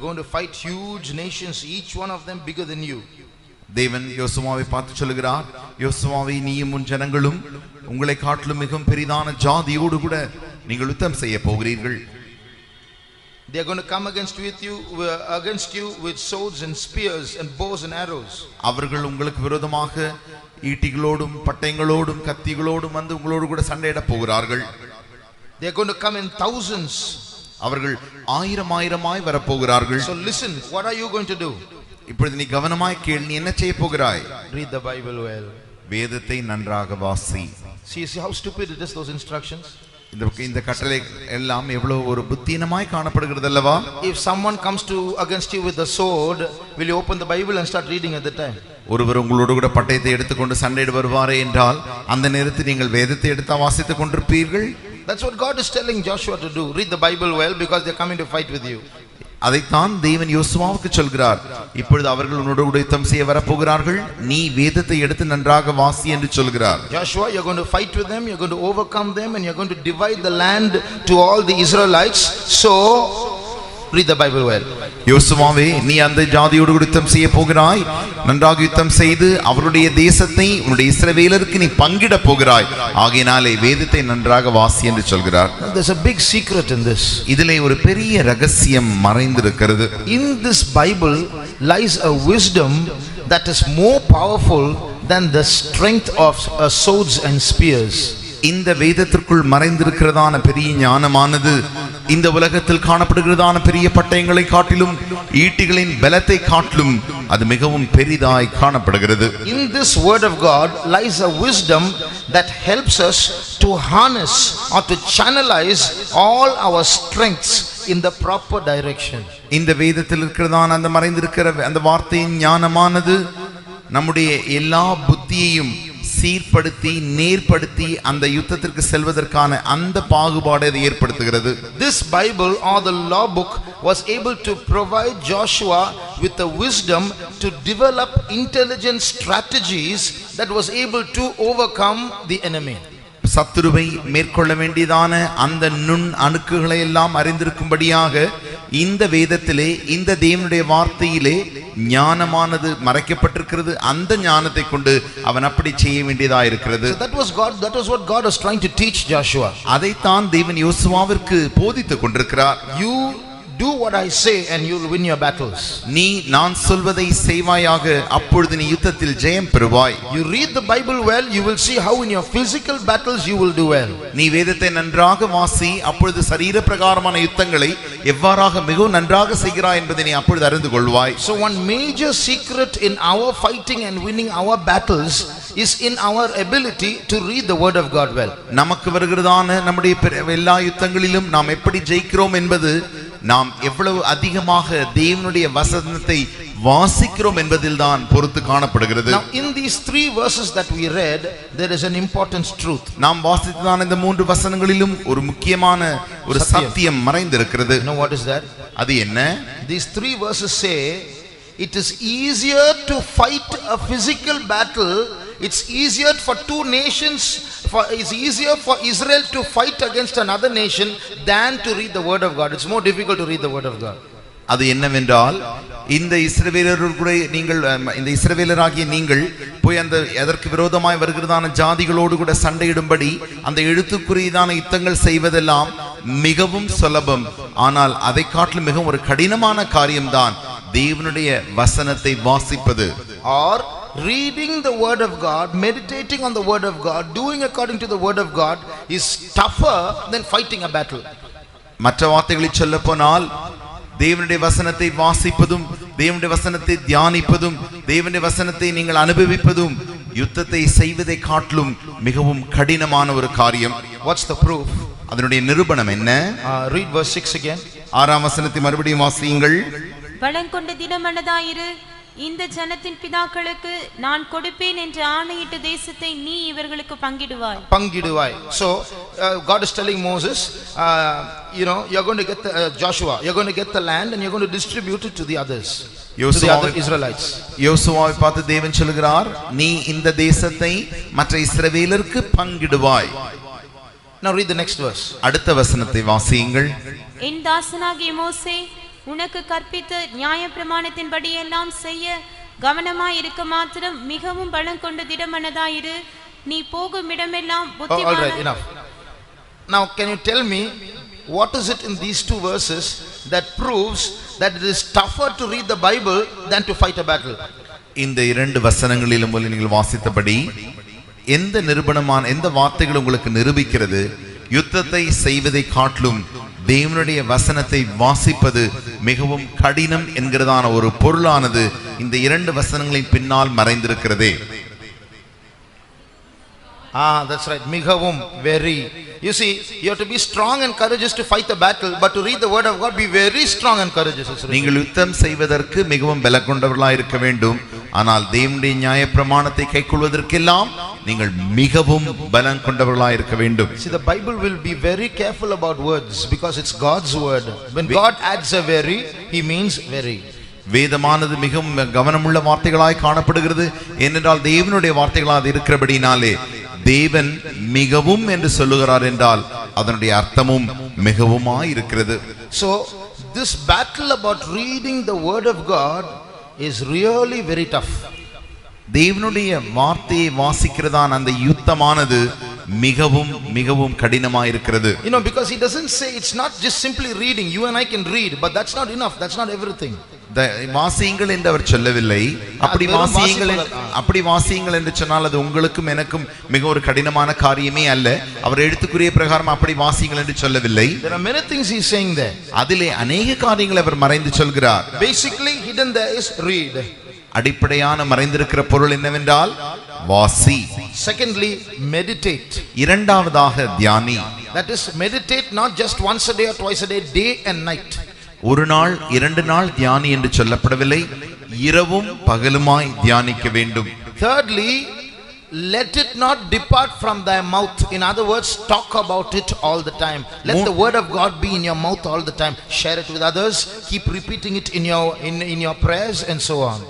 Going to fight huge nations, each one of them bigger than you. தேவன் யோசுவாவை பார்த்து சொல்கிறார், யோசுவாவை நீயும் உன் ஜனங்களும் உங்களை காட்டிலும் மிகவும் பெரிதான ஜாதியோடு கூட நீங்கள் யுத்தம் செய்ய போகிறீர்கள். They are going to come against you with swords and spears and bows and arrows. அவர்கள் உங்களுக்கு விரோதமாக ஈட்டிகளோடும் பட்டயங்களோடும் கத்திகளோடும் வந்து உங்களோடு கூட சண்டையிட போகிறார்கள். They are going to come in thousands. அவர்கள் ஆயிரமாய் வரப்போகிறார்கள். So listen, what are you going to do? இப்பொழுது நீ கவனமாய் கேள், நீ என்ன செய்ய போகிறாய்? Read the Bible well. வேதத்தை நன்றாக வாசி. See how stupid it is, those instructions. இந்த கட்டளை எல்லாம் எவ்வளவு ஒரு புத்தினமாய் காணப்படுகிறது அல்லவா? If someone comes against you with a sword, will you open the Bible and start reading at the time? ஒருவர் உங்களோடு கூட பட்டயத்தை எடுத்துக்கொண்டு சண்டையிட வருவாரே என்றால் அந்த நேரத்தில் நீங்கள் வேதத்தை எடுத்து வாசித்துக் கொண்டிருப்பீர்கள். That's what God is telling Joshua to do. Read the Bible well because they are coming to fight with you. அதைத்தான் தேவன் யோசுவாவுக்கு சொல்கிறார். இப்பொழுது அவர்கள் உன்னோடு கூட யுத்தம் செய்ய வரப்போகிறார்கள், நீ வேதத்தை எடுத்து நன்றாக வாசி என்று சொல்கிறார். Joshua, you're going to fight with them, you're going to overcome them, and you're going to divide the land to all the Israelites. So read the Bible well. யோசுவாவே, நீ அந்த ஜாதியோடு யுத்தம் செய்ய போகிறாய், நன்றாக யுத்தம் செய்து அவருடைய தேசத்தை உன்னுடைய இஸ்ரவேலருக்கு நீ பங்கிட போகிறாய், ஆகையினாலே வேதத்தை நன்றாக வாசி என்று சொல்கிறார். There's a big secret in this. இதிலே ஒரு பெரிய ரகசியம் மறைந்திருக்கிறது. In this Bible lies a wisdom that is more powerful than the strength of swords and spears. இந்த வேதத்திற்குள் மறைந்திருக்கிறதான பெரிய ஞானமானது இந்த உலகத்தில் காணப்படுகிறதான பெரிய பட்டயங்களை காட்டிலும் ஈட்டிகளின் பலத்தை காட்டிலும் அது மிகவும் பெரிதாய் காணப்படுகிறது. In this word of God lies a wisdom that helps us to harness or to channelize all our strengths in the proper direction. இந்த வேதத்தில் இருக்கிறதான அந்த மறைந்திருக்கிற அந்த வார்த்தையின் ஞானமானது நம்முடைய எல்லா புத்தியையும் சீர்படுத்தி நேர்படுத்தி அந்த யுத்தத்திற்கு செல்வதற்கான அந்த பாகுபாடை ஏற்படுத்துகிறது. This Bible or the law book was able to provide Joshua with the wisdom to develop intelligent strategies that was able to overcome the enemy. சத்துருவை மேற்கொள்ள வேண்டியதான அந்த நுண் அணுக்குகளை எல்லாம் அறிந்திருக்கும்படியாக இந்த வேதத்திலே இந்த தேவனுடைய வார்த்தையிலே ஞானமானது மறைக்கப்பட்டிருக்கிறது. அந்த ஞானத்தை கொண்டு அவன் அப்படி செய்ய வேண்டியதாக இருக்கிறது. That was what God was trying to teach Joshua. அதைத்தான் தேவன் யோசுவாவிற்கு போதித்துக் கொண்டிருக்கிறார். You do what I say and you will win your battles. நீ நான் சொல்வதை செய்வாயாக, அப்பொழுது நீ யுத்தத்தில் ஜெயம் பெறுவாய். You read the Bible well, you will see how in your physical battles you will do well. நீ வேதத்தை நன்றாக வாசி, அப்பொழுது சரீர பிரகாரமான யுத்தங்களை எவ்வாறாக மிகவும் நன்றாக செய்கிறாய் என்பதை நீ அப்பொழுது அறிந்து கொள்வாய். So one major secret in our fighting and winning our battles is in our ability to read the word of God well. நமக்கு வருகிறதான நம்முடைய எல்லா யுத்தங்களிலும் நாம் எப்படி ஜெயிக்கிறோம் என்பது நாம் எவ்வளவு அதிகமாக தேவனுடைய வசனத்தை வாசிக்கிறோம் என்பதில்தான் பொறுத்து காணப்படுகிறது. Now in these 3 verses that we read, there is an important truth. நாம் வாசித்ததான இந்த 3 வசனங்களிலும் ஒரு முக்கியமான ஒரு சத்தியம் மறைந்திருக்கிறது. You know what is that? அது என்ன? These 3 verses say it is easier to fight a physical battle. It's easier for 2 nations, it's easier for Israel to fight against another nation than to read the word of God. It's more difficult to read the word of God. அது என்னவென்றால், இந்த இஸ்ரவேலராகிய நீங்கள் போய் அந்த எதற்கு விரோதமாய் வருகிறதான ஜாதிகளோடு கூட சண்டையிடும்படி அந்த எழுத்துக்குரியதான யுத்தங்கள் செய்வதெல்லாம் மிகவும் சுலபம். ஆனால் அதை காட்டிலும் மிகவும் ஒரு கடினமான காரியம்தான் தேவனுடைய வசனத்தை வாசிப்பது. Or reading the word of God, meditating on the word of God, doing according to the word of God is tougher than fighting a battle. மற்ற வார்த்தைகளில் சொல்ல போனால், தேவனுடைய வசனத்தை வாசிப்பதும் தேவனுடைய வசனத்தை தியானிப்பதும் தேவனுடைய வசனத்தை நீங்கள் அனுபவிப்பதும் யுத்தத்தை செய்வதை காட்டிலும் மிகவும் கடினமான ஒரு காரியம். What's the proof? அதனுடைய நிரூபணம் என்ன? Read verse 6 again. 6ஆம் வசனத்தை மறுபடியும் வாசியுங்கள். பலங்கொண்ட திடமனதாயிரு, இந்த ஜனத்தின் பிதாக்களுக்கு நான் கொடுப்பேன் என்று ஆணையிட்ட தேசத்தை நீ இவர்களுக்கு பங்கிடுவாய். பங்கிடுவாய். So God is telling Moses, you're going to get Joshua, you're going to get the land and you're going to distribute it to the others, to the other Israelites. யோசுவாவை பார்த்து தேவன் சொல்கிறார், நீ இந்த தேசத்தை மற்ற இஸ்ரவேலருக்கு பங்கிடுவாய். Now read the next verse. அடுத்த வசனத்தை வாசியுங்கள். என் தாசனாகிய மோசே உனக்கு கற்பித்த நியாயப்பிரமாணத்தின்படி எல்லாம் செய்ய கவனமாய் இருக்க மாத்திரம் மிகவும் பலம் கொண்டு திடமனதாயிரு. நீ போகும் இடமெல்லாம் புத்திமானாய். All right, enough. Now can you tell me what is it in these two verses that proves that it is tougher to read the Bible than to fight a battle? இந்த இரண்டு வசனங்களிலும் நீங்கள் வாசித்தபடி எந்த நிரூபணமான எந்த வார்த்தைகள் உங்களுக்கு நிரூபிக்கிறது யுத்தத்தை செய்வதை காட்டிலும் தேவனுடைய வசனத்தை வாசிப்பது மிகவும் கடினம் என்கிறதான ஒரு பொருளானது இந்த இரண்டு வசனங்களின் பின்னால் மறைந்திருக்கிறதே. That's right. மிகவும், very. You see, you have to be strong and courageous to fight the battle, but to read the word of God, be very strong and courageous. நீங்கள் யுத்தம் செய்வதற்கு மிகவும் பலம் கொண்டவர்களாய் இருக்க வேண்டும். ஆனால் தேவனுடைய நியாயப்பிரமாணத்தை கைக்கொள்வதற்கெல்லாம் நீங்கள் மிகவும் பலம் கொண்டவர்களாய் இருக்க வேண்டும். See, the Bible will be very careful about words because it's God's word. When God adds a very, he means very. வேதமானது மிகவும் கவனமுள்ள வார்த்தைகளாய் காணப்படுகிறது. ஏனென்றால் தேவனுடைய வார்த்தைகளாக அது இருக்கிறபடினாலே தேவன் மிகவும் என்று சொல்லுகிறார் என்றால் அதனுடைய அர்த்தமும் மிகவுமாய் இருக்கிறது. So this battle about reading the word of God is really very tough. தேவனுடைய வார்த்தையை வாசிக்கிறதான அந்த யுத்தமானது மிகவும் மிகவும் கடினமாய் இருக்கிறது. Because he doesn't say it's not just simply reading. You and I can read, but that's not enough. That's not everything. வாசியுங்கள் என்று அவர் சொல்லவில்லை. அப்படி வாசியுங்கள் என்று சொன்னால் அது உங்களுக்கும் எனக்கும் மிக ஒரு கடினமான காரியமே அல்ல. அவர் எழுத்துக்குரிய பிரகாரம் அப்படி வாசியுங்கள் என்று சொல்லவில்லை. There are many things he is saying there. அதிலே அநேக காரியங்களை அவர் மறைந்து சொல்கிறார். Basically hidden there is read. அடிப்படையான மறைந்திருக்கிற பொருள் என்னவென்றால் வாசி. Secondly, meditate. இரண்டாவதாக தியானி. That is, meditate not just once a day or twice a day, day and night. ஒரு நாள் இரண்டு நாள் தியானி என்று சொல்லப்படவில்லை, இரவும் பகலுமாய் தியானிக்க வேண்டும். Thirdly, let it not depart from thy mouth. In other words, talk about it all the time. Let the word of God be in your mouth all the time. Share it with others. Keep repeating it in your prayers and so on.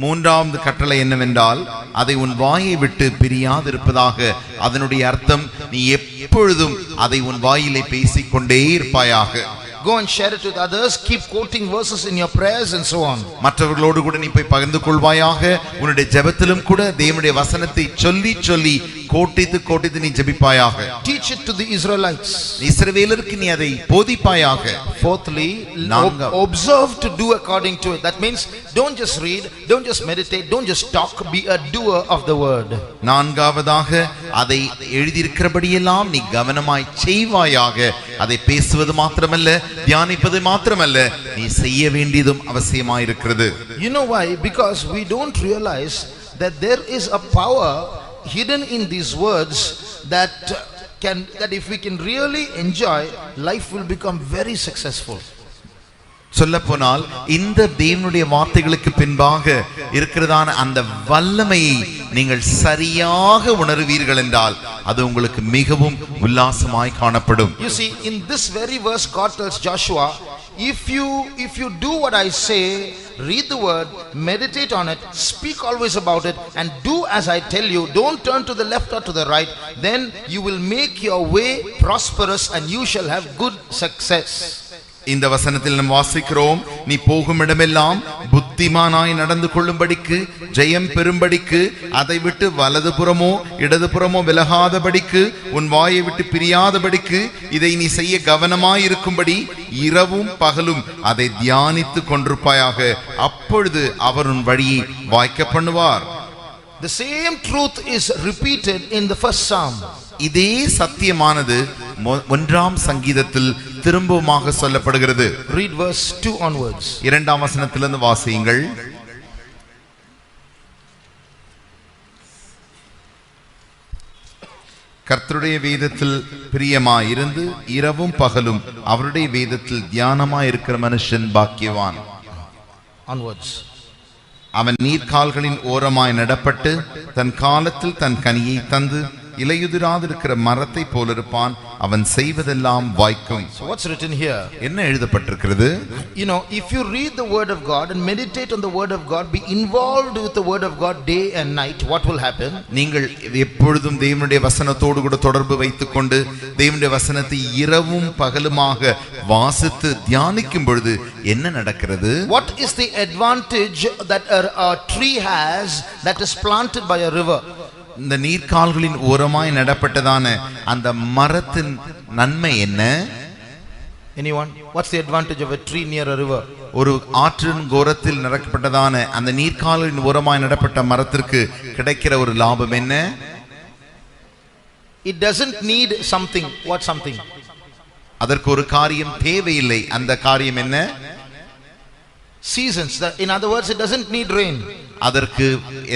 மூன்றாவது கட்டளை என்னவென்றால் அதை உன் வாயை விட்டு பிரியாதிருப்பதாக. அதனுடைய அர்த்தம் நீ எப்பொழுதும் அதை உன் வாயிலே பேசிக்கொண்டே இருப்பாயாக. Go and share it with others. Keep quoting verses in your prayers and so on. மற்றவர்களோடு கூட நீ போய் பகிர்ந்து கொள்வாயாக. உன்னுடைய ஜெபத்திலும் கூட தேவனுடைய வசனத்தை சொல்லி சொல்லி கோட்டித்து நீ ஜெபிப்பாயாக. Teach it to the Israelites. இஸ்ரவேலருக்கு நீ அதை போதிப்பாயாக. Fourthly, observe to do according to it. That means don't just read, don't just meditate, don't just talk, be a doer of the word. நான்காவதாக அதை எழுதியிருக்கிறபடியெல்லாம் நீ கவனமாய் செய்வாயாக. அதை பேசுவது மாத்திரமல்ல, தியானிப்பது மாத்திரமல்ல, நீ செய்ய வேண்டியதும் அவசியமாயிருக்கிறது. You know why? Because we don't realize that there is a power hidden in these words that if we can really enjoy, life will become very successful. சொல்லப்போனால் இந்த தேவனுடைய வார்த்தைகளுக்கு பின்பாக இருக்கிறதான அந்த வல்லமையை நீங்கள் சரியாக உணர்வீர்கள் என்றால் அது உங்களுக்கு மிகவும் உல்லாசமாய் காணப்படும். You see, in this very verse God tells Joshua, if you do what I say, read the word, meditate on it, speak always about it, and do as I tell you, don't turn to the left or to the right, then you will make your way prosperous and you shall have good success. இந்த வசனத்தில் நாம் வாசிக்கிறோம், நீ போகும் இடமெல்லாம் புத்திமானாய் நடந்து கொள்ளும்படிக்கு, ஜெயம் பெறும்படிக்கு, அதை விட்டு வலதுபுறமோ இடதுபுறமோ விலகாதபடிக்கு, உன் வாயை விட்டு பிரியாதபடிக்கு இதை நீ செய்ய கவனமாய் இருக்கும்படி இரவும் பகலும் அதை தியானித்து கொண்டிருப்பாயாக. அப்பொழுது அவர் உன் வழியை வாய்க்க பண்ணுவார். The same truth is repeated in the first psalm. இதே சத்தியமானது ஒன்றாம் சங்கீதத்தில் திரும்பவுமாக சொல்லப்படுகிறது. Read verse 2 onwards. இரண்டாம் வசனத்திலிருந்து வாசியுங்கள். கர்த்தருடைய வேதத்தில் பிரியமாயிருந்து இரவும் பகலும் அவருடைய வேதத்தில் தியானமாய் இருக்கிற மனுஷன் பாக்கியவான். Onwards. அவன் நீர்க்கால்களின் ஓரமாய் நடப்பட்டு தன் காலத்தில் தன் கனியை தந்து இலையுதிராதிருக்கிற மரத்தை போலிருப்பான். அவன் செய்வதெல்லாம் வாய்க்கும். So what's written here? என்ன எழுதப்பட்டிருக்கிறது? You know, if you read the word of God and meditate on the word of God, be involved with the word of God day and night, what will happen? நீங்கள் எப்பொழுதும் தேவனுடைய வசனத்தோடு கூட தொடர்பு வைத்துக் கொண்டு தேவனுடைய வசனத்தை இரவும் பகலுமாக வாசித்து தியானிக்கும் பொழுது என்ன நடக்கிறது? What is the advantage that a tree has that is planted by a river? இந்த நீர்க்கால்களின் ஓரமாய் நடப்பட்டதான அந்த மரத்தின் நன்மை என்ன? Anyone? What's the advantage of a tree near a river? ஒரு ஆற்றின் ஓரத்தில் நடக்கப்பட்டதான அந்த நீர்க்கால்களின் ஓரமாய் நடப்பட்ட மரத்திற்கு கிடைக்கிற ஒரு லாபம் என்ன? It doesn't need something. What something? அதற்கு ஒரு காரியம் தேவையில்லை. அந்த காரியம் என்ன? Seasons. In other words, it doesn't need rain. அதற்கு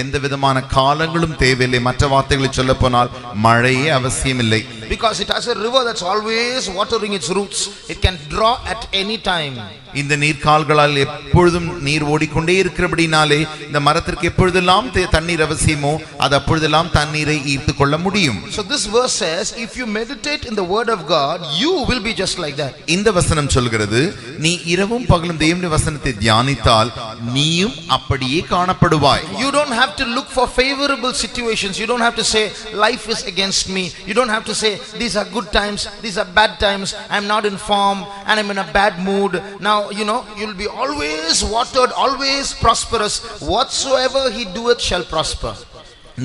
எந்த விதமான காலங்களும் தேவையில்லை. மற்ற வார்த்தைகளை சொல்ல போனால் மழையே அவசியமில்லை. Because it has a river that's always watering its roots. It can draw at any time. இந்த நீர்க்கால்களால் எப்பொழுதும் நீர் ஓடிக்கொண்டே இருக்கிறபடினாலே இந்த மரத்திற்கு எப்பொழுதெல்லாம் தண்ணீர் அவசியமோ அது அப்பொழுதெல்லாம் தண்ணீரை ஈர்த்து கொள்ள முடியும். So this verse says, if you meditate in the word of God, you will be just like that. இந்த வசனம் சொல்கிறது, நீ இரவும் பகலும் தேவனுடைய வசனத்தை தியானித்தால் நீயும் அப்படியே காணப்படுவாய். You don't have to look for favorable situations. You don't have to say life is against me. You don't have to say these are good times, these are bad times, I'm not in form and I'm in a bad mood. Now, you know, you'll be always watered, always prosperous. Whatsoever he doeth shall prosper.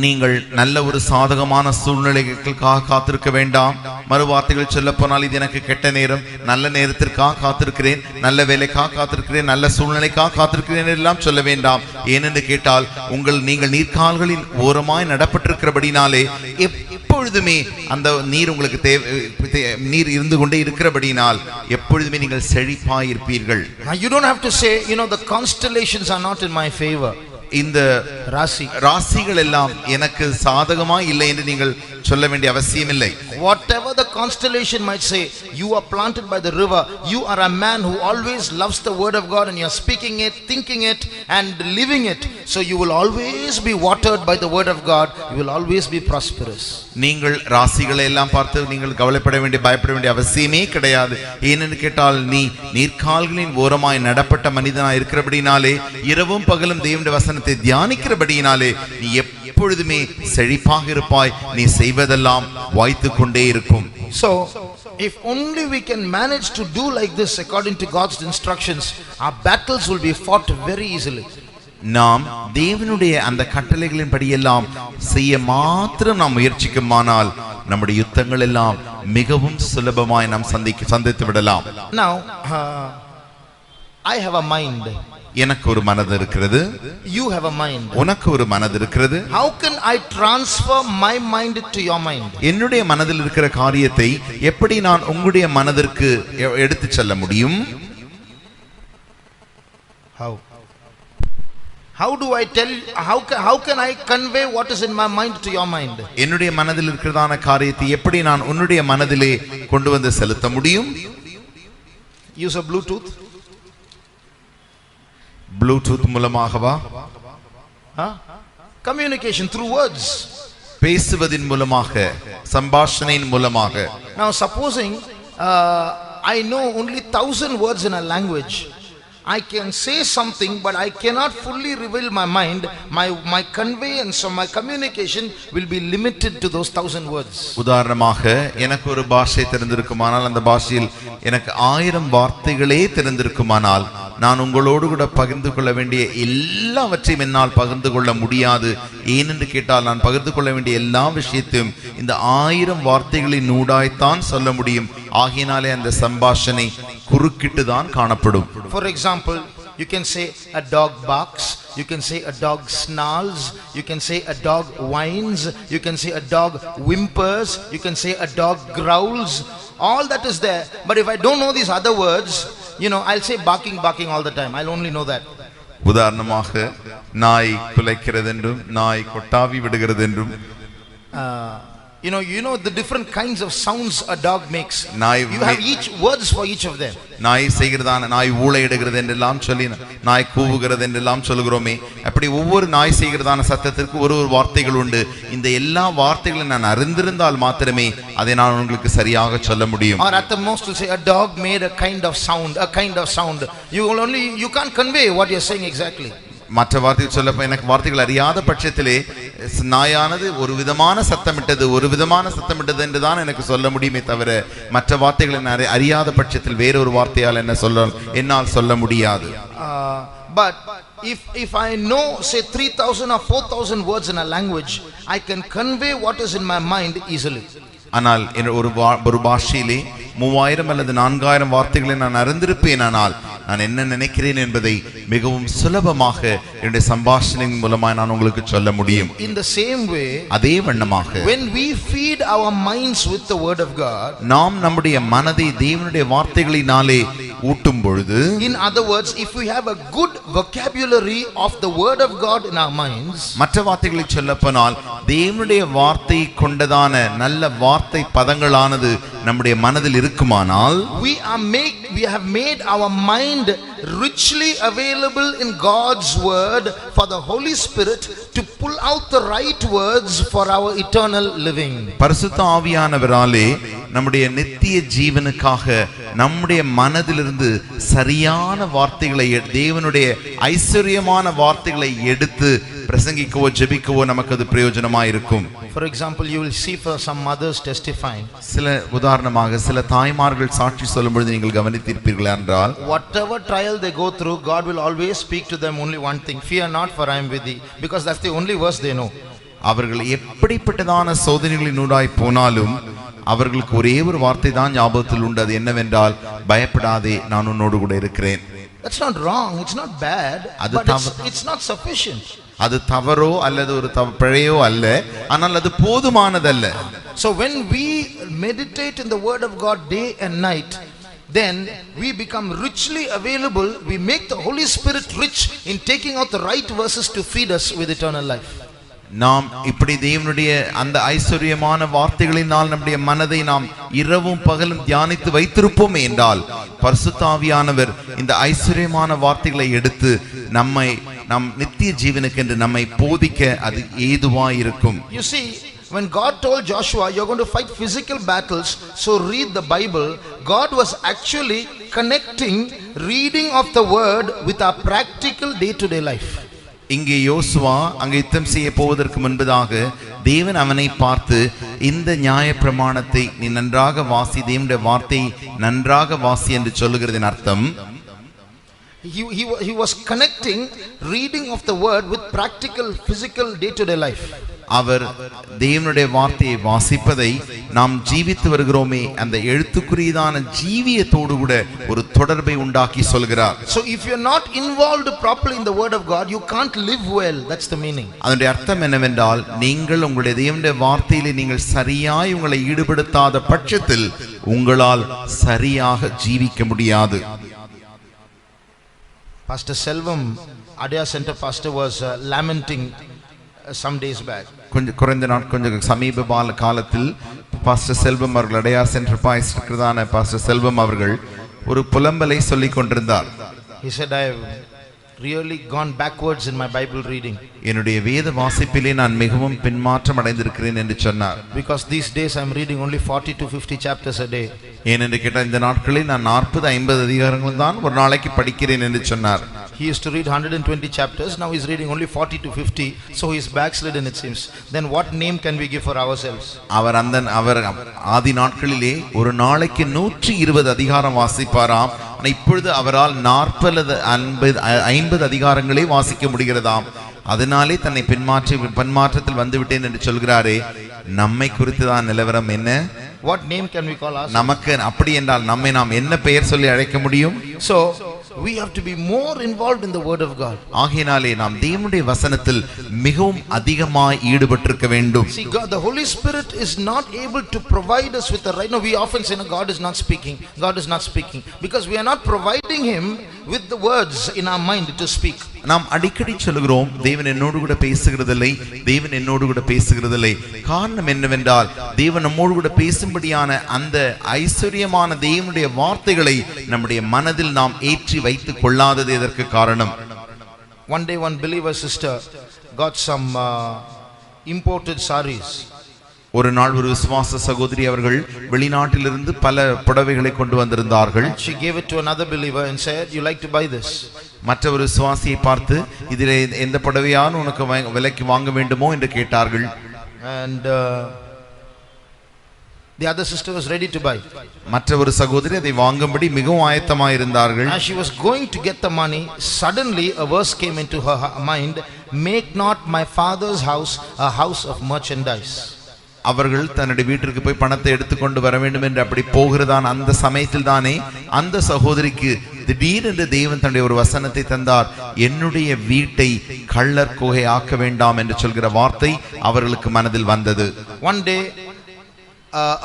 நீங்கள் நல்ல ஒரு சாதகமான சூழ்நிலைகளுக்காக காத்திருக்க வேண்டாம். மறுவார்த்தைகள் சொல்ல போனால் இது எனக்கு கெட்ட நேரம், நல்ல நேரத்திற்காக காத்திருக்கிறேன், நல்ல வேலைக்காக காத்திருக்கிறேன், நல்ல சூழ்நிலைக்காக காத்திருக்கிறேன் எல்லாம் சொல்ல வேண்டாம். ஏனென்று கேட்டால் நீங்கள் நீர்க்கால்களின் ஓரமாய் நடப்பட்டிருக்கிறபடினாலே எப்பொழுதுமே அந்த நீர் உங்களுக்கு நீர் இருந்து கொண்டே இருக்கிறபடினால் எப்பொழுதுமே நீங்கள் செழிப்பாய் இருப்பீர்கள். You don't have to say, you know, the constellations are not in my favor. இந்த ராசிகள் எல்லாம் எனக்கு சாதகமா இல்லை என்று நீங்கள் சொல்ல வேண்டிய அவசியமில்லை. Whatever the constellation might say, you are planted by the river. You are a man who always loves the word of God and you are speaking it, thinking it and living it. So you will always be watered by the word of God. You will always be prosperous. நீங்கள் ராசிகளை எல்லாம் பார்த்து நீங்கள் கவலைப்பட வேண்டிய பயப்பட வேண்டிய அவசியமே கிடையாது. ஏனென்று கேட்டால் நீ நீர்க்கால்களின் ஓரமாய் நடப்பட்ட மனிதனாய் இருக்கிறபடினாலே இரவும் பகலும் தேவனுடைய வசனத்தை தியானிக்கிறபடியினாலே நீ எப்பொழுதுமே செழிப்பாக இருப்பாய். நீ செய்வதெல்லாம் வாய்த்துக் கொண்டே இருக்கும். So if only we can manage to do like this according to God's instructions, our battles will be fought very easily. நாம் தேவனுடைய அந்த கட்டளைகளின் படியெல்லாம் செய்ய மாத்திரம் நாம் முயற்சிக்குமானால் நம்முடைய யுத்தங்கள் எல்லாம் மிகவும் சுலபமாய் நாம் சந்தித்து விடலாம். Now I have a mind. எனக்கு ஒரு மனது இருக்கிறது. You have a mind. உனக்கு ஒரு மனது இருக்கிறது. How can I transfer my mind to your mind? என்னுடைய மனதில் இருக்கிற காரியத்தை எப்படி நான் உங்களுடைய மனதிற்கு எடுத்து செல்ல முடியும்? How do I tell, how can I convey what is in my mind to your mind? என்னுடைய மனதில் இருக்கிறதான காரியத்தை எப்படி நான் உன்னுடைய மனதிலே கொண்டு வந்து செலுத்த முடியும்? Use a Bluetooth. ப்ளூடூத் மூலமாகவா? Communication through words. பேசுவதின் மூலமாக, சம்பாஷணையின் மூலமாக. Now supposing I know only 1000 words in a language. I can say something but I cannot fully reveal my mind. My conveyance or my communication will be limited to those 1000 words. உதாரணமாக எனக்கு ஒரு பாஷை தெரிந்திருக்குமானால் அந்த பாஷையில் எனக்கு 1000 வார்த்தைகளே தெரிந்திருக்குமானால் நான் உங்களோடு கூட பகிர்ந்து கொள்ள வேண்டிய எல்லாவற்றையும் என்னால் பகிர்ந்து கொள்ள முடியாது. ஏனென்று கேட்டால் நான் பகிர்ந்து கொள்ள வேண்டிய எல்லா விஷயத்தையும் இந்த 1000 வார்த்தைகளின் ஊடாய்த்தான் சொல்ல முடியும். ஆகினாலே அந்த சம்பாஷணை குறுக்கிட்டு தான் காணப்படும். For example, you can say a dog barks, you can say a dog snarls, you can say a dog whines, you can say a dog whimpers, you can say a dog growls. All that is there. But if I don't know these other words, you know, I'll say barking all the time. I'll only know that. உதாரணமாக நாய் குலைக்கிறது என்றும் நாய் கொட்டாவி விடுகிறது என்றும் You know the different kinds of sounds a dog makes. You have each words for each of them. நாய் செய்கிறதான நாய் ஊளையிடுகிறது என்றெல்லாம் சொல்லி நாய் கூவுகிறது என்றெல்லாம் சொல்கிறோமே, அப்படி ஒவ்வொரு நாய் செய்கிறதான சத்தத்திற்கு ஒரு ஒரு வார்த்தைகள் உண்டு. இந்த எல்லா வார்த்தைகளும் நான் அறிந்திருந்தால் மாத்திரமே அதை நான் உங்களுக்கு சரியாக சொல்ல முடியும். Or at the most to say a dog made a kind of sound. You can't convey what you're saying exactly. மற்ற வார்த்தைகள் சொல்லப்ப எனக்கு வார்த்தைகள் அறியாத பட்சத்திலே நாயானது ஒரு விதமான சத்தமிட்டது என்றுதான் எனக்கு சொல்ல முடியுமே தவிர மற்ற வார்த்தைகளை அறியாத பட்சத்தில் வேறொரு வார்த்தையால் என்னால் சொல்ல முடியாது. But if I know say 3000 or 4000 words in a language, I can convey what is in my mind easily. ஆனால் ஒரு பாஷையிலே 3000 அல்லது 4000 வார்த்தைகளை நான் அறிந்திருப்பேன். ஆனால் நான் என்ன நினைக்கிறேன் என்பதை மிகவும் சுலபமாக என்னுடைய சம்பாஷணையின் மூலமாக நான் உங்களுக்கு சொல்ல முடியும். In the same way, அதே வண்ணமாக when we feed our minds with the word of God, நாம் நம்முடைய மனதை தேவனுடைய வார்த்தைகளினாலே ஊட்டும் பொழுது, in other words, if we have a good vocabulary of the word of God in our minds, மற்ற வார்த்தைகளை சொல்லப்போனால் தேவனுடைய வார்த்தை கொண்டதான நல்ல வார்த்தை பதங்களானது நம்முடைய மனதில் இருக்குமானால், we have made our mind richly available in God's word for the Holy Spirit to pull out the right words for our eternal living. பரிசுத்த ஆவியானவராலே நம்முடைய நித்திய ஜீவனுக்காக நம்முடைய மனதிலிருந்து சரியான வார்த்தைகளை, தேவனுடைய ஐஸ்வரியமான வார்த்தைகளை எடுத்து பிரசங்கிக்கவோ ஜெபிக்கவோ நமக்கு அது பிரயோஜனமா இருக்கும். For example, you will see for some mothers testifying. சில உதாரணமாக சில தாய்மார்கள் சாட்சி சொல்லும் பொழுது நீங்கள் கவனித்திருப்பீர்கள் என்றால், whatever trial they go through, God will always speak to them only one thing: fear not, for I am with thee. Because that's the only verse they know. அவர்கள் எப்படிப்பட்டதான சோதனைகளின் ஊடாய் போனாலும் அவர்களுக்கு ஒரே ஒரு வார்த்தை தான் ஞாபகத்தில் உண்டு. அது என்னவென்றால், பயப்படாதே, நான் உன்னோடு கூட இருக்கிறேன். That's not wrong, it's not bad, but it's not sufficient. அது தவறோ அல்லது ஒரு பிழையோ அல்ல, ஆனால் அது போதுமானதல்ல. So when we meditate in the word of God day and night, then we become richly available. We make the Holy Spirit rich in taking out the right verses to feed us with eternal life. நாம் இப்படி தேவனுடைய அந்த ஐஸ்வரியமான வார்த்தைகளினால் நம்முடைய மனதை நாம் இரவும் பகலும் தியானித்து வைத்திருப்போம் என்றால், பரிசுத்த ஆவியானவர் இந்த ஐஸ்வரியமான வார்த்தைகளை எடுத்து நம் நித்திய ஜீவனுக்கு என்று நம்மை போதிக்க அது ஏதுவாய் இருக்கும். You see, when God told Joshua, you're going to fight physical battles, so read the Bible, God was actually connecting reading of the word with our practical day-to-day life. இங்கே யோசுவா அங்கே யுத்தம் செய்ய போவதற்கு முன்பதாக தேவன் அவனை பார்த்து, இந்த நியாயப்பிரமாணத்தை நீ நன்றாக வாசி, தேவனுடைய வார்த்தை நன்றாக வாசி என்று சொல்லுகிறதின் அர்த்தம், he was connecting reading of the word with practical physical day-to-day life. அவர் தேவனுடைய வார்த்தையை வாசிப்பதை நாம் ஜீவித்து வருகிறோமே, அந்த எழுத்துக்குரியதான ஜீவியத்தோடு கூட ஒரு தொடர்பை உண்டாக்கி சொல்கிறார். So if you're not involved properly in the word of God, you can't live well. That's the meaning. அதனுடைய அர்த்தம் என்னவென்றால், நீங்கள் உங்களுடைய தேவனுடைய வார்த்தையிலே நீங்கள் சரியாய் உங்களை ஈடுபடுத்தாத பட்சத்தில் உங்களால் சரியாக ஜீவிக்க முடியாது. Pastor Selvam, Adya Center pastor, was lamenting some days back. கொஞ்சம் சமீப காலத்தில் பாஸ்டர் செல்வம் அவர்கள் அடையார் சென்டர் பாஸ்டரான பாஸ்டர் செல்வம் அவர்கள் ஒரு புலம்பலை சொல்லிக் கொண்டிருந்தார். He said, I have really gone backwards in my Bible reading. என்னுடைய வேத வாசிப்பிலே நான் மிகவும் பின்மாற்றம் அடைந்திருக்கிறேன் என்று சொன்னார். Because these days I am reading only 40 to 50 chapters a day. ஏனென்று கேட்டால் இந்த நாட்களில் நான் 40-50 அதிகாரங்கள் தான் ஒரு நாளைக்கு படிக்கிறேன் என்று சொன்னார். He used to read 120 chapters, now he is reading only 40 to 50, so he is backslidden, it seems. Then what name can we give for ourselves? அவர் ஆதி நாட்களிலே ஒரு நாளைக்கு 120 அதிகாரம் வாசிப்பாராம். இப்பொழுது அவரால் 40-50 அதிகாரங்களே வாசிக்க முடிகிறதாம். அதனாலே தன்னை பின்மாற்றத்தில் வந்துவிட்டேன் என்று சொல்கிறாரே. நம்மை குறித்துதான் நிலவரம் என்ன? What name can we call ourselves? நமக்கு அப்படி என்றால் நம்மை நாம் என்ன பெயர் சொல்லி அழைக்க முடியும்? So we have to be more involved in the word of God. ஆகையினாலே நாம் தேவனுடைய வசனத்தில் மிகவும் அதிகமாய் ஈடுபட்டிருக்க வேண்டும். See, God, the Holy Spirit is not able to provide us with the right. No, we often say, no, God is not speaking. God is not speaking, because we are not providing him with the words in our mind to speak. நாம் அடிக்கடி சொல்கிறோம் தேவன் என்னோடு கூட பேசுகிறதில்லை, தேவன் என்னோடு கூட பேசுகிறதில்லை. காரணம் என்னவென்றால் தேவன் நம்மோடு கூட பேசும்படியான அந்த ஐஸ்வர்யமான தேவனுடைய வார்த்தைகளை நம்முடைய மனதில் நாம் ஏற்றி வைத்துக் கொள்ளாதது எதற்கு காரணம்? One day one believer sister got some imported sarees. ஒரு நாள் ஒரு விசுவாச சகோதரி அவர்கள் வெளிநாட்டிலிருந்து பல புடவைகளை கொண்டு வந்திருந்தார்கள். She gave it to another believer and said, "You like to buy this?" மற்ற ஒரு விசுவாசியை பார்த்து இதிலே எந்த புடவையான உனக்கு விலைக்கு வாங்க வேண்டுமோ என்று கேட்டார்கள். And the other sister was ready to buy. மற்ற ஒரு சகோதரி அதை வாங்கும்படி மிகவும் ஆயத்தமாக இருந்தார்கள். As she was going to get the money, suddenly a verse came into her mind, "Make not my father's house a house of merchandise." அவர்கள் தன்னுடைய வீட்டிற்கு போய் பணத்தை எடுத்துக்கொண்டு வர வேண்டும் என்று அப்படி போகிறதான் அந்த சமயத்தில் தானே அந்த சகோதரிக்கு திடீரென்று தேவன் தன்னுடைய ஒரு வசனத்தை தந்தார். என்னுடைய வீட்டை கள்ளர் குகை ஆக்க வேண்டாம் என்று சொல்கிற வார்த்தை அவர்களுக்கு மனதில் வந்தது. One day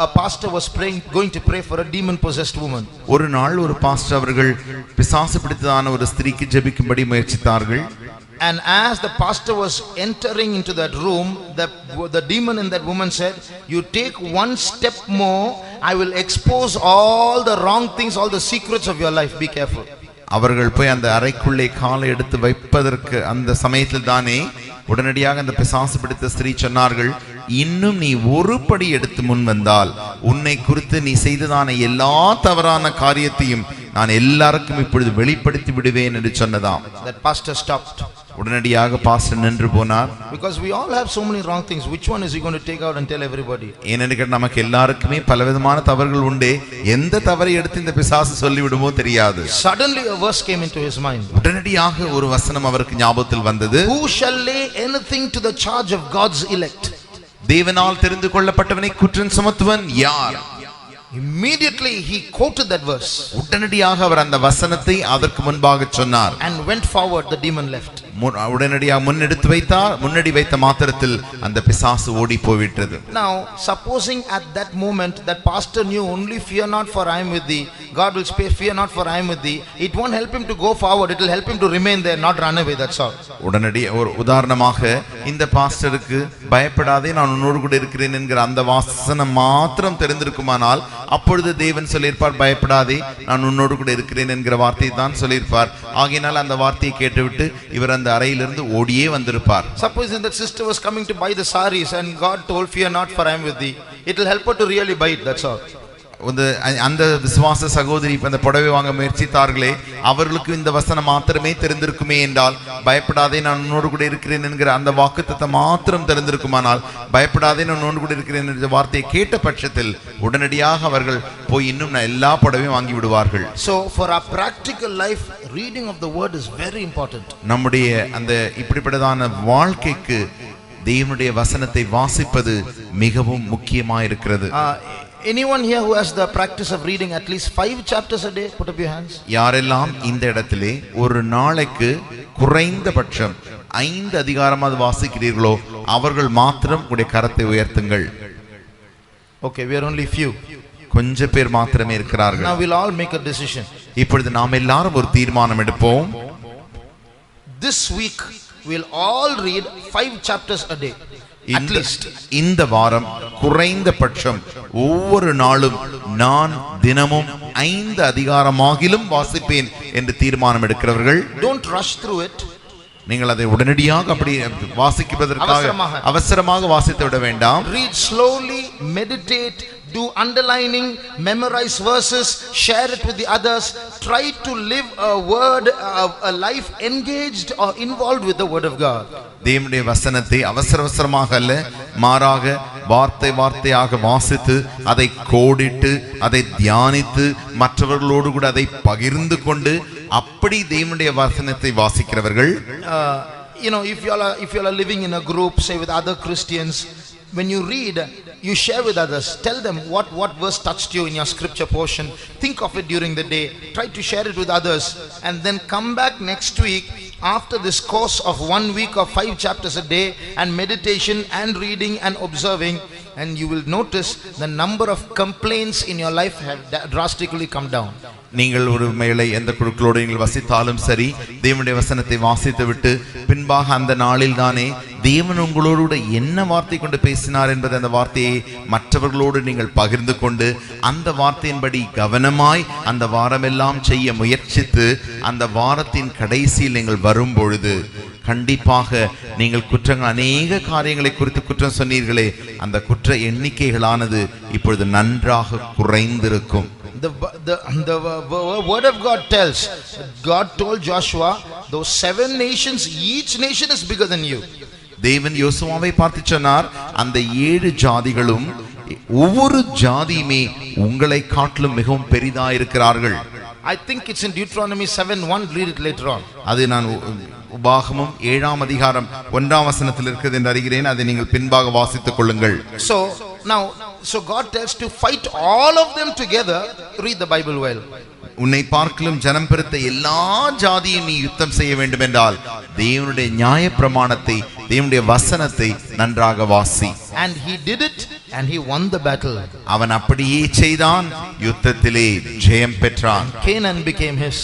a pastor was going to pray for a demon possessed woman. ஒரு நாள் ஒரு பாஸ்டர் அவர்கள் பிசாசு பிடித்ததான ஒரு ஸ்திரீக்கு ஜெபிக்கும்படி முயற்சித்தார்கள். And as the pastor was entering into that room, the demon in that woman said, "You take one step more, I will expose all the wrong things, all the secrets of your life. Be careful." அவர்கள் போய் அந்த அறைக்குள்ளே காலை எடுத்து வைப்பதற்கு அந்த சமயத்தில் தானே உடனடியாக அந்த பிசாசு பிடித்த ஸ்திரீ சொன்னார்கள், இன்னும் நீ ஒரு படி எடுத்து முன் வந்தால் உன்னை குறித்து நீ செய்ததான எல்லா தவறான காரியத்தையும் நான் எல்லாருக்கும் இப்பொழுது வெளிப்படுத்தி விடுவேன் என்று சொன்னதாம். That pastor stopped. உடனடியாக பாஸ்டர் நின்று போனார். Because we all have so many wrong things. Which one is he going to take out and tell everybody? ஏனென்றால் நமக்கு எல்லாருக்குமே பலவிதமான தவறுகள் உண்டு. எந்த தவறை எடுத்து இந்த பிசாசு சொல்லிவிடுமோ தெரியாது. Suddenly a verse came into his mind. உடனடியாக ஒரு வசனம் அவருக்கு ஞாபகத்தில் வந்தது. Who shall lay anything to the charge of God's elect? தேவனால் தெரிந்து கொள்ளப்பட்டவனை குற்றம் சுமத்துவன் யார்? Immediately he quoted that verse. உடனடியாக அவர் அந்த வசனத்தை அதற்கு முன்பாக சொன்னார். And went forward, the demon left. உடனடியாக முன்னடி வைத்த மாத்திரத்தில் அந்த பிசாசு ஓடி போய்விட்டது. Now supposing at that moment that pastor knew only fear not for I am with thee, God will say fear not for I am with thee, it won't help him to go forward, it will help him to remain there, not run away. That's all. உடனடி ஒரு உதாரணமாக இந்த பாஸ்டருக்கு பயப்படாதே நான் உன்னோடு கூட இருக்கிறேன் என்கிற அந்த வாசனம் மாத்திரம் தெரிந்திருக்குமானால் அப்பொழுது தேவன் சொல்லியிருப்பார், பயப்படாதே நான் உன்னோடு கூட இருக்கிறேன் என்கிற வார்த்தையை தான் சொல்லியிருப்பார். ஆகையினால் அந்த வார்த்தையை கேட்டுவிட்டு இவர் அந்த அறையிலிருந்து ஓடியே வந்திருப்பார். Supposing that sister was coming to buy the sarees and God told fear not for I am with thee, it will help her to really buy it. That's all. அந்த விசுவாச சகோதரி அந்த புடவை வாங்க முயற்சித்தார்களே, அவர்களுக்கு இந்த வசனம் மாத்திரமே தெரிந்திருக்குமே என்றால் பயப்படாதே நான் உன்னோடு கூட இருக்கிறேன் என்கிற அந்த வாக்குத்தத்தம் மாத்திரம் தெரிந்திருக்குமானால் பயப்படாதே நான் உன்னோடு கூட இருக்கிறேன் என்ற வார்த்தையை கேட்ட பட்சத்தில் உடனடியாக அவர்கள் போய் இன்னும் எல்லா புடவையும் வாங்கி விடுவார்கள். So for our practical life, reading of the word is very important. நம்முடைய அந்த இப்படிப்பட்டதான வாழ்க்கைக்கு தேவனுடைய வசனத்தை வாசிப்பது மிகவும் முக்கியமாக இருக்கிறது. Anyone here who has the practice of reading at least 5 chapters a day, put up your hands. யாரெல்லாம் இந்த இடத்திலே ஒரு நாளைக்கு குறைந்தபட்சம் 5 அதிகாரமாவது வாசிக்கிறீர்களோ அவர்கள் மாத்திரம் உடைய கரத்தை உயர்த்துங்கள். Okay, we are only few. கொஞ்ச பேர் மாத்திரமே இருக்கிறார்கள். Now we'll all make a decision. இப்பொழுது நாம் எல்லாரும் ஒரு தீர்மானம் எடுப்போம். This week we'll all read 5 chapters a day. At least. இந்த வாரம் குறைந்தபட்சம் ஒவ்வொரு நாளும் நான் தினமும் 5 அதிகாரமாகிலும் வாசிப்பேன் என்று தீர்மானம் எடுக்கிறவர்கள், don't rush through it. நீங்கள் அதை உடனடியாக அப்படி வாசிப்பதற்காக அவசரமாக வாசித்து விட வேண்டாம். Read slowly, meditate, do underlining, memorize verses, share it with the others. Try to live a life engaged or involved with the word of God. தேவனுடைய வசனத்தை அவசரமாக அல்ல, மாறாக வார்த்தை வார்த்தையாக வாசித்து அதை கோடிட்டு அதை தியானித்து மற்றவர்களோடு கூட அதை பகிர்ந்து கொண்டு அப்படி தேவனுடைய வசனத்தை வாசிக்கிறவர்கள். You know, if you are living in a group, say with other Christians, when you read, you share with others. Tell them what verse touched you in your scripture portion. Think of it during the day. Try to share it with others, and then come back next week after this course of 1 week of 5 chapters a day and meditation and reading and observing, and you will notice the number of complaints in your life have drastically come down. நீங்கள் ஒரு மேலை எந்த குழுக்களோடு நீங்கள் வசித்தாலும் சரி, தேவனுடைய வசனத்தை வாசித்து விட்டு பின்பாக அந்த நாளில் தானே தேவன் உங்களோடு என்ன வார்த்தை கொண்டு பேசினார் என்பது அந்த வார்த்தையை மற்றவர்களோடு நீங்கள் பகிர்ந்து கொண்டு அந்த வார்த்தையின்படி கவனமாய் அந்த வாரமெல்லாம் செய்ய முயற்சித்து அந்த வாரத்தின் கடைசியில் நீங்கள் வரும் பொழுது கண்டிப்பாக நீங்கள் குற்றங்கள் அநேக காரியங்களை குறித்து குற்றம் சொன்னீர்களே, அந்த குற்ற எண்ணிக்கைகளானது இப்பொழுது நன்றாக குறைந்திருக்கும். The word of God tells, God told Joshua, those 7 nations, each nation is bigger than you. தேவன் யோசுவாவை பார்த்து சொன்னார், அந்த 7 ஜாதிகளும் ஒவ்வொரு ஜாதியுமே உங்களை காட்டிலும் மிகவும் பெரிதா இருக்கிறார்கள். I think it's in Deuteronomy 7:1. Read it later on. அது நான் உபாகமம் 7ஆம் அதிகாரம் 1ஆம் வசனத்தில் இருக்கிறது என்று அறிகிறேன். அதை நீங்கள் பின்பாக வாசித்துக் கொள்ளுங்கள். So God tells to fight all of them together. Read the Bible well. உன்னை பார்க்கலும் ஜனம் பெருத்த எல்லா ஜாதியும் நீ யுத்தம் செய்ய வேண்டும் என்றால் தேவனுடைய நியாயப்பிரமாணத்தை, தேவனுடைய வசனத்தை நன்றாக வாசி. And he did it and he won the battle. அவன் அப்படியே செய்தான், யுத்தத்திலே ஜெயம் பெற்றான். Canaan became his.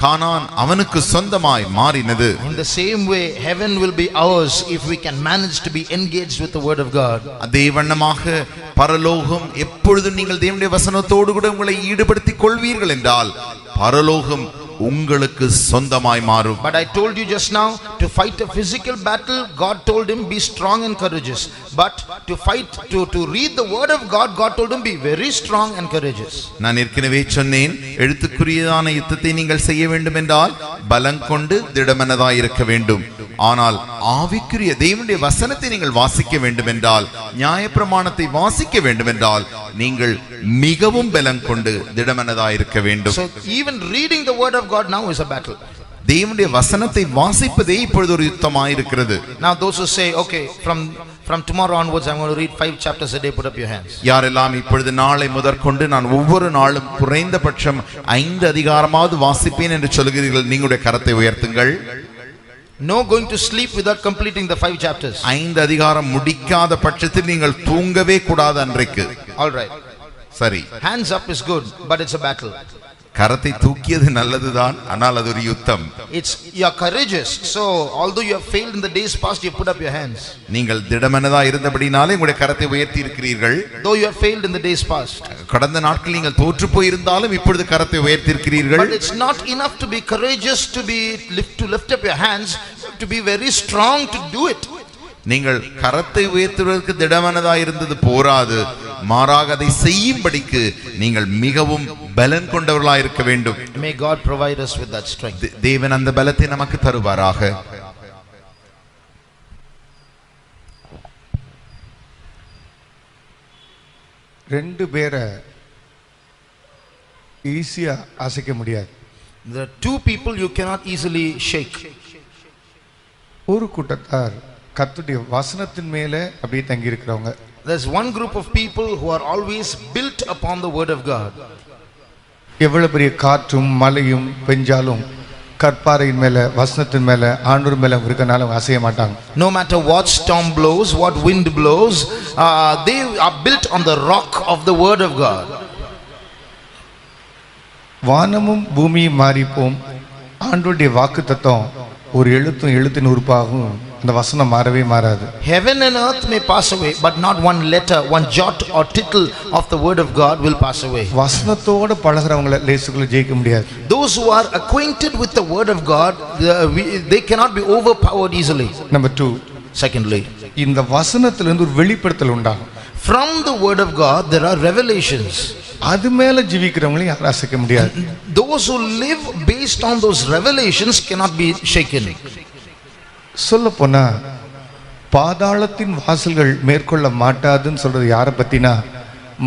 கானான் அவனுக்கு சொந்தமாய் மாறினது. In the same way, heaven will be ours if we can manage to be engaged with the word of God. அதே வண்ணமாக பரலோகம் எப்பொழுதும் நீங்கள் தேவனுடைய வசனத்தோடு கூட உங்களை ஈடுபடுத்திக் கொள்வீர்கள் என்றால் பரலோகம் உங்களுக்கு சொந்தமாய் மாறும். But I told you just now, to fight a physical battle, God told him be strong and courageous. But to fight, to read the word of God, God told him be very strong and courageous. நான் ஏற்கனவே சொன்னேன், எழுத்துக்குரியதான யுத்தத்தை நீங்கள் செய்ய வேண்டும் என்றால் பலம் கொண்டு திடமனதாய் இருக்க வேண்டும். ஆனால் ஆவிக்குரிய தேவனுடைய வசனத்தை நீங்கள் வாசிக்க வேண்டும் என்றால், நியாயப்பிரமாணத்தை வாசிக்க வேண்டும் என்றால் நீங்கள் மிகவும் பலம் கொண்டு திடமனதாய் இருக்க வேண்டும். So even reading the word of God now is a battle. தேவனுடைய வசனத்தை வாசிப்பதே இப்பொழுது ஒரு யுத்தமாய் இருக்கிறது. Now those who say, okay, from tomorrow onwards I'm going to read 5 chapters a day, put up your hands. யாரெல்லாம் இப்பொழுது நாளை முதற்கொண்டு நான் ஒவ்வொரு நாளும் குறைந்தபட்சம் 5 அதிகாரமாவது வாசிப்பேன் என்று சொல்கிறீர்கள், நீங்களுடைய கரத்தை உயர்த்துங்கள். No going to sleep without completing the 5 chapters. 5 அதிகாரம் முடிக்காத பட்சத்தில் நீங்கள் தூங்கவே கூடாது அன்றைக்கு. All right. சரி. Hands up is good, but it's a battle. கரத்தை தூக்கியது நல்லதுதான், ஆனால் அது ஒரு யுத்தம். You are courageous, so although you have failed in the days past, you put up your hands. நீங்கள் திடமனதா இருந்தபடினாலே உங்களுடைய கரத்தை உயர்த்தி இருக்கிறீர்கள். Though you have failed in the days past, கடந்த நாட்களில் நீங்கள் தோற்று போய் இருந்தாலும் இப்பொழுது கரத்தை உயர்த்தி இருக்கிறீர்கள். But it's not enough to be courageous, to lift up your hands, to be very strong to do it. நீங்கள் கரத்தை உயர்த்துவதற்கு திடமனதா இருந்தது போராது, மாறாக அதை செய்யும்படிக்கு நீங்கள் மிகவும் பலன் கொண்டவர்களாக இருக்க வேண்டும். May God provide us with that strength. தேவன் அந்த பலத்தை நமக்கு தருவாராக. ரெண்டு பேரை ஈஸியா அசைக்க முடியாது. There are 2 people you cannot easily shake. ஒரு கூட்டத்தார் கர்த்தருடைய வசனத்தின் மேலே அப்படியே தங்கி இருக்கிறவங்க. There's one group of people who are always built upon the word of God. எவ்வளவு பெரிய காற்றும் மழையும் பெஞ்சாலும் கற்பாறையின் மேல வசனத்தின் மேல ஆண்டவர் மேல இருக்கனால அசைய மாட்டாங்க. No matter what storm blows, what wind blows, they are built on the rock of the word of God. வானமும் பூமியும் மாறிப்போம், ஆண்டவருடைய வாக்குத்தத்தம் ஒரு எழுத்தின் உறுப்பாகும். அந்த வசனம் மாறவே மாறாது. Heaven and earth may pass away, but not one letter, one jot or tittle of the word of God will pass away. வசனத்தோட பழகுறவங்கள லேசுக்குள்ள ஜெயிக்க முடியாது. Those who are acquainted with the word of God, they cannot be overpowered easily. Number 2, secondly, இந்த வசனத்திலிருந்து ஒரு வெளிப்படுத்தல் உண்டாகும். from the word of God there are revelations. அது மேல ஜீவிக்கிறவங்களை யாரும் அசைக்க முடியாது. Those who live based on those revelations cannot be shaken. சொல்ல போனா பாதாளத்தின் வாசல்கள் மேற்கொள்ள மாட்டாதுன்னு சொல்றது யாரை பத்தினா,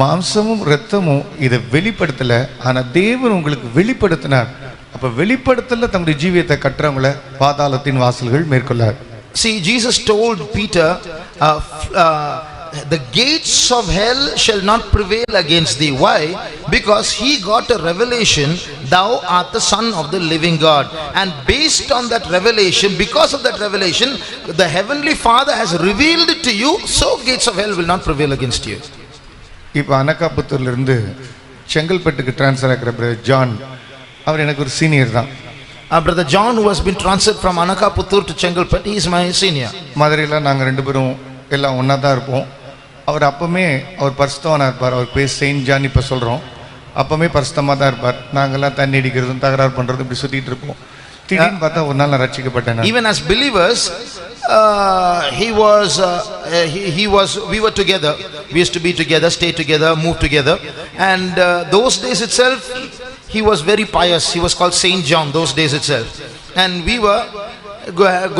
மாம்சமும் இரத்தமும் இதை வெளிப்படுத்தல, ஆனா தேவன் உங்களுக்கு வெளிப்படுத்தினார். அப்ப வெளிப்படுத்தல தம்முடைய ஜீவியத்தை கட்டுறவங்கள பாதாளத்தின் வாசல்கள் மேற்கொள்ளார். See, Jesus told Peter, the gates of hell shall not prevail against thee. Why? Because he got a revelation, thou art the son of the living God. And based on that revelation, because of that revelation, the heavenly Father has revealed it to you, so gates of hell will not prevail against you. இப்போ அனகாபுத்தூர்ல இருந்து செங்கல்பட்டுக்கு transfer ஆகிற brother John, அவர் எனக்கு ஒரு senior தான். Brother John, who has been transferred from Anakaputtur to Chengalpet, he is my senior. மதுரையில் நாங்கள் 2 பேரும் எல்லாம் ஒன்றா தான் இருப்போம். அவர் அப்பவுமே அவர் பரிசுத்தவனாக இருப்பார். அவர் பேர் செயின்ட் ஜான் இப்போ சொல்கிறோம். அப்பவுமே பரிசுத்தமாக தான் இருப்பார். நாங்கள்லாம் தண்ணி அடிக்கிறதும் தகராறு பண்ணுறதும் இப்படி சுற்றிட்டு இருப்போம். திடீர்னு பார்த்தா ஒரு நாள் நான் ரட்சிக்கப்பட்டேன். Even as believers, we were together. We used to be together, stay together, move together. And those days itself, he was very pious. He was called Saint John those days itself. And we were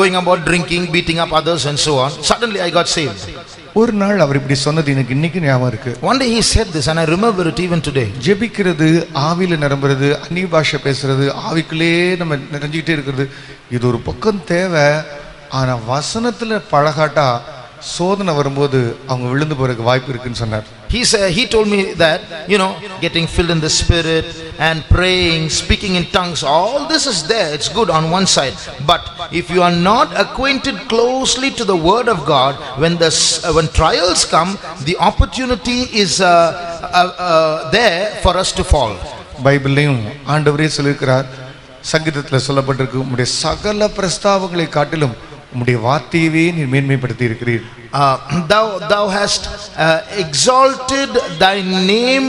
going about drinking, beating up others and so on. Suddenly I got saved. ஒரு நாள் அவர் இப்படி சொன்னது எனக்கு இன்னைக்கு ஞாபகம் இருக்கு. One day he said this and I remember it even today. ஜெபிக்கிறது, ஆவியில நிரம்புறது, அந்நிய பாஷை பேசுறது, ஆவிக்குள்ளே நம்ம நிறைஞ்சிக்கிட்டே இருக்கிறது, இது ஒரு பக்கம் தேவை. ஆனா வசனத்துல பழகாட்டா சோதனை வரும்போது அவங்க விழுந்து போறதுக்கு வாய்ப்பு இருக்குன்னு சொன்னார். He told me that, getting filled in the Spirit and praying, speaking in tongues, all this is there, it's good on one side. But if you are not acquainted closely to the Word of God, when trials come, the opportunity is there for us to fall. பைபிள்லையும் ஆண்டவரே சொல்லியிருக்கிறார், சங்கீதத்தில் சொல்லப்பட்டிருக்கு, உம்முடைய சகல பிரஸ்தாவங்களை காட்டிலும் உம்முடைய வார்த்தையவே நீர் மேன்மைப்படுத்தி இருக்கிறீர். Thou hast exalted thy name,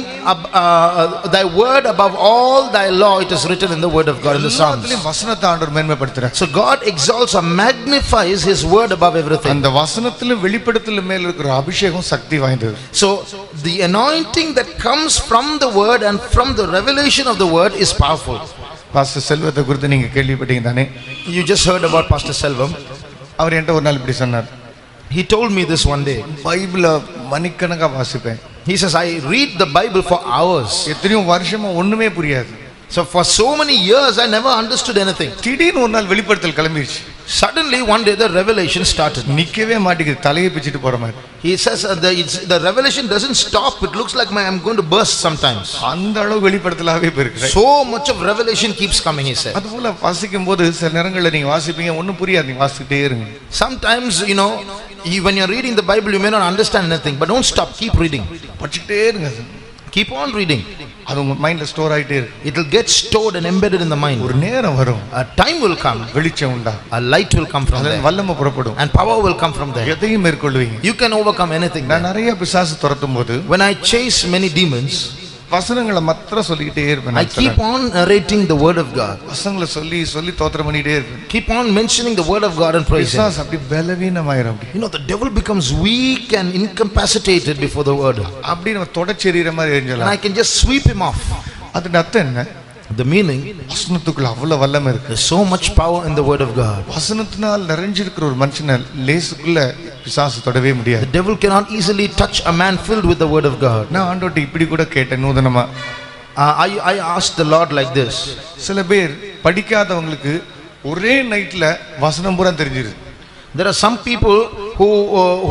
thy word above all thy law. It is written in the word of God in the Psalms. வசனத்தை ஆண்டவர் மேன்மைப்படுத்துறார். So God exalts or magnifies his word above everything. அந்த வசனத்திலும் வெளிப்படுத்தலும் மேல் இருக்கிற அபிஷேகம் சக்தி வாய்ந்தது. So the anointing that comes from the word and from the revelation of the word is powerful. Pastor செல்வத்தை குறித்து நீங்க கேள்விப்பட்டீங்க தானே? You just heard about Pastor Selvam. அவர் என்கிட்ட ஒரு நாள் இப்படி சொன்னார். He told me this one day. பைபிளை மணிக்கணக்கா வாசிப்பேன். He says, I read the Bible for hours. எத்தனையோ வருஷமா ஒண்ணுமே புரியாது. So for so many years I never understood anything. திடீர்னு ஒரு நாள் வெளிப்படுத்தல் கிளம்பிடுச்சு. Suddenly one day the revelation started. நிக்கவே மாட்டேங்குது, தலையை பிச்சிட்டு போற மாதிரி. He says the revelation doesn't stop. It looks like I'm going to burst sometimes. அந்த அளவு வெளிப்படுத்தலாவே போயிருக்கு. So much of revelation keeps coming, he said. அதுபோல வாசிக்கும் போது சில நேரங்களில் நீங்க வாசிப்பீங்க, ஒன்றும் புரியாது, நீங்க வாசிக்கிட்டே இருங்க. Sometimes when you're reading the Bible you may not understand anything, but don't stop, keep reading. படிச்சுட்டே இருங்க. Keep on reading. அது உங்க மைண்ட்ல ஸ்டோர் ஆயிட்டே இருக்கு. It will get stored and embedded in the mind. ஒரு நேரம் வரும், a time will come, வெளிச்சம் உண்டா, a light will come from there, வல்லமை புறப்படும், and power will come from there. எதையும் மேற்கொள்வீங்க. You can overcome anything. நான் நிறைய பிசாசு துரத்தும் போது, when I chase many demons, வசனங்களை மாத்திரம் சொல்லிக்கிட்டே இருப்பேன். I keep on narrating the word of God. வசனங்களை சொல்லி சொல்லி தோத்திரம் பண்ணிட்டே இருப்பேன். Keep on mentioning the word of God and praising. பிசாசு அப்படி பலவீனமாயிரும். The devil becomes weak and incapacitated before the word. அப்படி நம்ம தொடச்செறிகிற மாதிரி எரிஞ்சலாம். And I can just sweep him off. அது அர்த்தம் என்ன? The meaning, வசனத்துக்குள்ள அவ்வளவு வல்லமை இருக்கு. there's so much power in the word of God. வசனத்தினால் நிறைஞ்சிருக்கிற ஒரு மனுஷனை லேசுக்குள்ள பிசாசு தொடவே முடியாது. The devil cannot easily touch a man filled with the word of God. நான் ஆண்டவர்ட்ட இப்படி கூட கேட்டேன் நூதனமா. I asked the Lord like this. சில பேர் படிக்காதவங்களுக்கு ஒரே நைட்ல வசனம் பூரா தெரிஞ்சிருது. There are some people who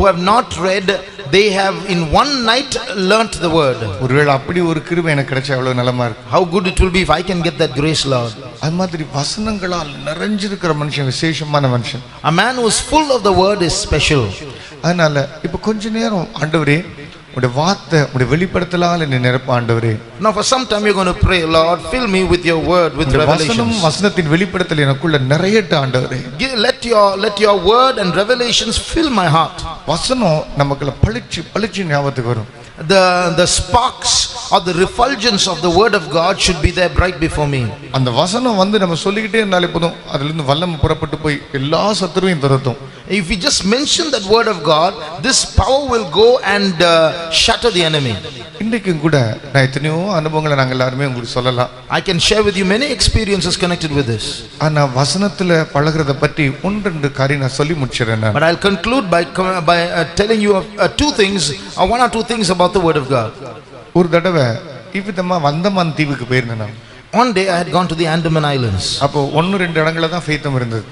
have not read, they have in one night learnt the word. ஒருவேளை அப்படி ஒரு கிருபை எனக்கு கிடைச்சா எவ்வளவு நலமா இருக்கு. How good it will be if I can get that grace, Lord. அது மாதிரி வசனங்களால் நிறைஞ்சிருக்கிற மனுஷன் விசேஷமான மனுஷன். A man who is full of the word is special. அதனால இப்ப கொஞ்ச நேரம் ஆண்டவரே உடைய வார்த்தை உடைய வெளிப்படுத்தலால் என்னை நிரப்ப ஆண்டவரே. Now for some time you're going to pray, Lord, fill me with your word, with revelations. வசனத்தின் வெளிப்படுத்தல் எனக்குள்ள நிறையட்ட ஆண்டவரே. Let your word and revelations fill my heart. வசனம் நமக்குள்ள பளிச்சு ஞாபகத்துக்கு வரும். The sparks or the refulgence of the word of God should be there bright before me. அந்த வசனம் வந்து நம்ம சொல்லிக்கிட்டே இருந்தாலே போதும், அதுல இருந்து வல்லமை புறப்பட்டு போய் எல்லா சத்துருவையும் துரத்தும். If we just mention that word of God, this power will go and shatter the enemy. இன்றைக்கும் கூட நான் எத்தனையோ அனுபவங்களை நாங்கள் எல்லாருமே உங்களுக்கு சொல்லலாம். I can share with you many experiences connected with this. ஆனா வசனத்துல பழகுறத பற்றி ஒன்று காரியம் நான் சொல்லி முடிச்சிடுறேன். But I'll conclude by telling you two things, or one or two things about the word of God. ஒரு தடவை இவ்விதமா வந்தமான் தீவுக்கு போயிருந்தேன். One day I had gone to the Andaman Islands. அப்போ 1-2 இடங்கள்ல தான் faith home இருந்தது.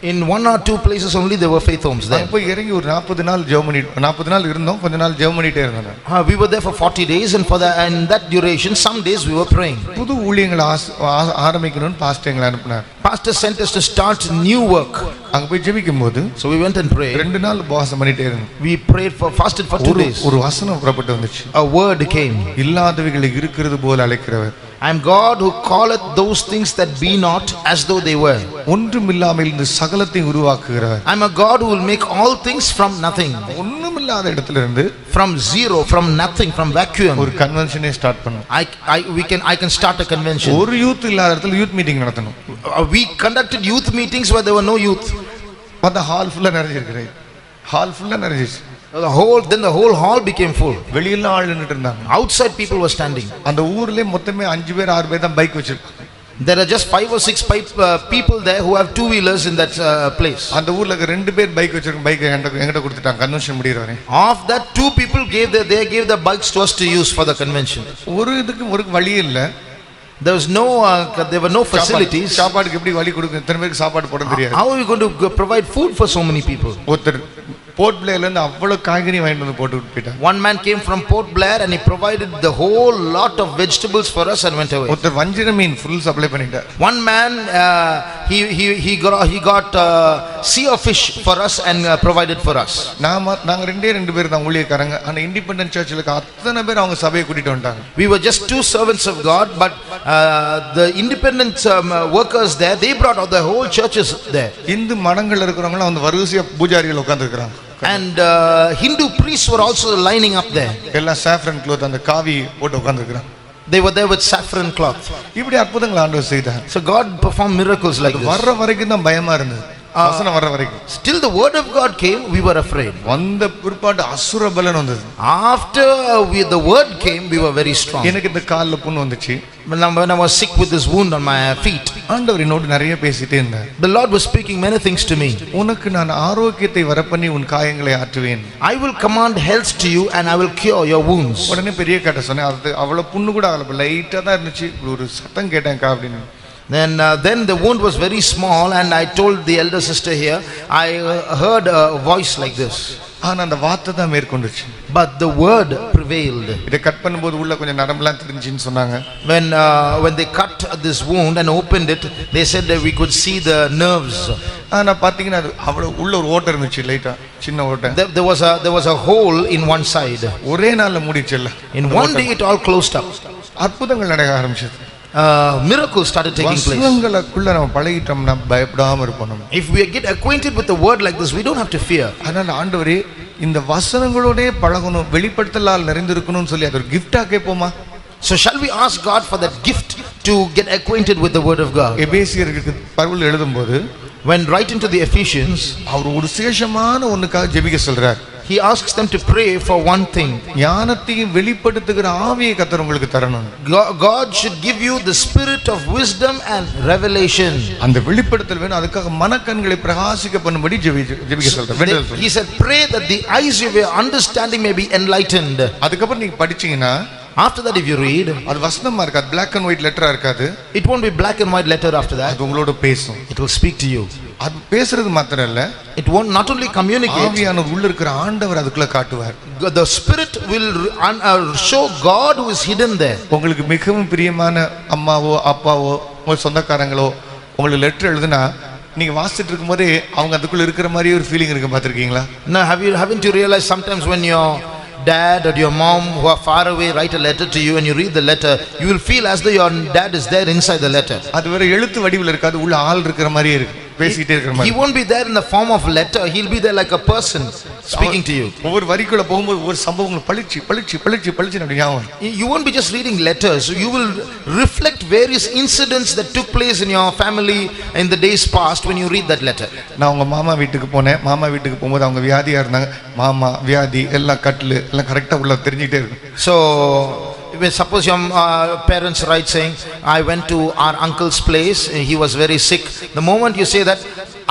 In 1 or 2 places only there were faith homes there. அப்போ இறங்கி ஒரு 40 நாள் ஜெபம் பண்ணி 40 நாள் இருந்தோம், கொஞ்ச நாள் ஜெபம் பண்ணிட்டே இருந்தோம். We were there for 40 days and in that duration some days we were praying. புது ஊழியங்களை ஆரம்பிக்கணும்னு பாஸ்டர் எங்களை அனுப்புனார். Pastor sent us to start new work. அங்க போய் ஜெபிக்கும்போது So we went and prayed. 2 நாள் உபவாசம் பண்ணிட்டே இருந்தோம். We fasted for 2 days. ஒரு வசனம் புறப்பட்டு வந்துச்சு. A word came. இல்லாதவைகளை இருக்கிறது போல அழைக்கிறவர். I am God who calleth those things that be not as though they were. ஒன்றுமில்லாமல் இருந்து சகலத்தை உருவாக்குகிறவர். I am a God who will make all things from nothing. ஒண்ணுமில்லாத இடத்துல இருந்து From zero, from nothing, from vacuum. ஒரு கன்வென்ஷனே start பண்ணோம். I can start a convention. ஒரு youth இல்லாத இடத்துல youth meeting நடத்தணும். We conducted youth meetings where there were no youth. அந்த hall ஃபுல்லா நிறைஞ்சிருக்கு. ஹால் ஃபுல்லா நிறைஞ்சிச்சு. Then the whole hall became full. வெளியில ஆள் நின்னுட்டு இருந்தாங்க. Outside people were standing. அந்த ஊர்லயே மொத்தமே 5 பேர் 6 பேர் தான் பைக் வச்சிருக்காங்க. There are just 5 or 6 people there who have 2-wheelers in that place. அந்த ஊர்ல 2 பேர் பைக் வச்சிருக்காங்க. பைக் என்கிட்ட கொடுத்துட்டாங்க கன்வென்ஷன் முடியற வரை. Of that 2 people gave the bikes to us to use for the convention. ஒரு வழி இல்ல. There were no facilities. சாப்பாடுக்கு எப்படி வழி கொடுக்க எத்தனை பேருக்கு சாப்பாடு போட தெரியாது. How are we going to provide food for so many people? ஒருத்தர் போர்ட் பிளேயர்ல இருந்து அவ்வளவு காய்கறி வாங்கிட்டு வந்து போட்டு விட்டார். One man came from Port Blair and he provided the whole lot of vegetables for us and went away. ஒருத்தர் வஞ்சிர மீன் ஃபுல் சப்ளை பண்ணிட்டார். One man he got sea of fish for us and provided for us. நாங்க 2 பேர் தான் ஊழியக்காரங்க. ஆனா independent சர்ச்சில அத்தனை பேர் அவங்க சபையை கூட்டிட்டு வந்தாங்க. We were just 2 servants of God, but the independent workers there, they brought out the whole churches there. Hindu மடங்கள்ல இருக்கிறவங்க அந்த வரிசையா பூஜாரிகள் உட்கார்ந்து இருக்காங்க. And Hindu priests were also lining up there. எல்லாம் saffron cloth அந்த காவி போட்டு உட்கார்ந்து இருக்காங்க. They were there with saffron cloth. இப்படி அற்புதங்களை ஆண்டவர் செய்தார். So God performed miracles like this. வர்ற வரைக்கும் தான் பயமா இருந்தது. வசனம் வர்ற வரைக்கும். Still the word of God came, we were afraid. வந்த பிற்பாடு அசுர பலன் வந்தது. After the word came, we were very strong. எனக்கு இந்த கால்ல புண் வந்துச்சு. When I was sick with this wound on my feet, ஆண்டவர் என்னோடு நிறைய பேசிட்டே இருந்தார். the Lord was speaking many things to me. உனக்கு நான் ஆரோக்கியத்தை வரப்பண்ணி உன் காயங்களை ஆற்றுவேன். I will command health to you and I will cure your wounds. உடனே பெரிய காட்ட சொன்னேன். அது அவ்வளவு புண்ணு கூட ஆகல, லைட்டா தான் இருந்துச்சு. ஒரு சத்தம் கேட்டேன் கா அப்படின்னு. Then the wound was very small and I told the elder sister here, I heard a voice like this. ஆனா அந்த வார்த்தை தான் மேற்கொண்டுச்சு. But the word prevailed. இத கட் பண்ணும்போது உள்ள கொஞ்சம் நரம்பெல்லாம் தெரிஞ்சின்னு சொன்னாங்க. When they cut this wound and opened it, they said that we could see the nerves. ஆனா பாத்தீங்கன்னா அவ்வளவு உள்ள ஒரு ஓட்டை இருந்துச்சு, லைட்டா சின்ன ஓட்டை. There was a hole in one side. ஒரே நாள்ல மூடிச்சல்ல. In one day it all closed up. அற்புதங்கள் நடக்க ஆரம்பிச்சது. Miracles started taking place. வசனங்களுக்குள்ள நம்ம பழகிட்டோம்னா பயப்படாம இருப்போம். If we get acquainted with the word like this, we don't have to fear. அதனால ஆண்டவரே இந்த வசனங்களோடே பழகணும், வெளிப்படுத்தலால் நிறைந்திருக்கணும்னு சொல்லி அது ஒரு கிஃப்டா கேட்போமா? So shall we ask God for that gift to get acquainted with the word of God? எபேசியருக்கு Pavul எழுதும்போது when writing to the Ephesians, அவர் ஒரு விசேஷமான ஒண்ணுக்காக ஜெபிக்க சொல்றார். he asks them to pray for one thing. ஞானத்தையும் வெளிப்படுத்துகிற ஆவியை கர்த்தர் உங்களுக்கு தரணும். God should give you the spirit of wisdom and revelation. அந்த வெளிப்படுத்தல் வேணும். அதுக்காக மனக்கண்களை பிரகாசிக்க பண்ணும்படி ஜெபிக்க சொல்றார். He said pray that the eyes of your understanding may be enlightened. அதுக்கப்புறம் நீங்க படிச்சீங்கன்னா after that if you read, அது வசனமா இருக்காது, black and white லெட்டரா இருக்காது. it won't be black and white letter after that. அது உங்களோட பேசும். it will speak to you. அது பேசுறது மாத்திரம் இல்ல, it won't not only communicate, ஆவியானவர் உள்ள இருக்கிற ஆண்டவர் அதுக்குள்ள காட்டுவார். the spirit will show God who is hidden there. உங்களுக்கு மிகவும் பிரியமான அம்மாவோ அப்பாவோ உங்க சொந்தக்காரங்களோ உங்களுக்கு லெட்டர் எழுதுனா நீங்க வாசிச்சிட்டு இருக்கும்போதே அவங்க அதுக்குள்ள இருக்கிற மாதிரி ஒரு ஃபீலிங் இருக்கு, பாத்திருக்கீங்களா? Now haven't you realized sometimes when your dad or your mom who are far away write a letter to you and you read the letter, you will feel as though your dad is there inside the letter. அது வேற எழுத்து வடிவில் இருக்காது, உள்ள ஆள் இருக்கிற மாதிரியே இருக்கு, பேசிட்டே இருக்கிற மாதிரி. He won't be there in the form of letter, he'll be there like a person speaking to you. ஒவ்வொரு வரிக்குள்ள போகும்போது ஒரு சம்பவங்கள் பளிச்சு பளிச்சு பளிச்சு பளிச்சு அப்படி ஞாபகம். You won't be just reading letters, you will reflect various incidents that took place in your family in the days past when you read that letter. நான் உங்க மாமா வீட்டுக்கு போனேன். மாமா வீட்டுக்கு போகும்போது அவங்க வியாதியா இருந்தாங்க. மாமா வியாதி எல்லாம் கட்டில் எல்லாம் கரெக்டா உள்ள தெரிஞ்சிட்டே இருக்கும். So suppose your parents write saying, I went to our uncle's place, he was very sick. The moment you say that,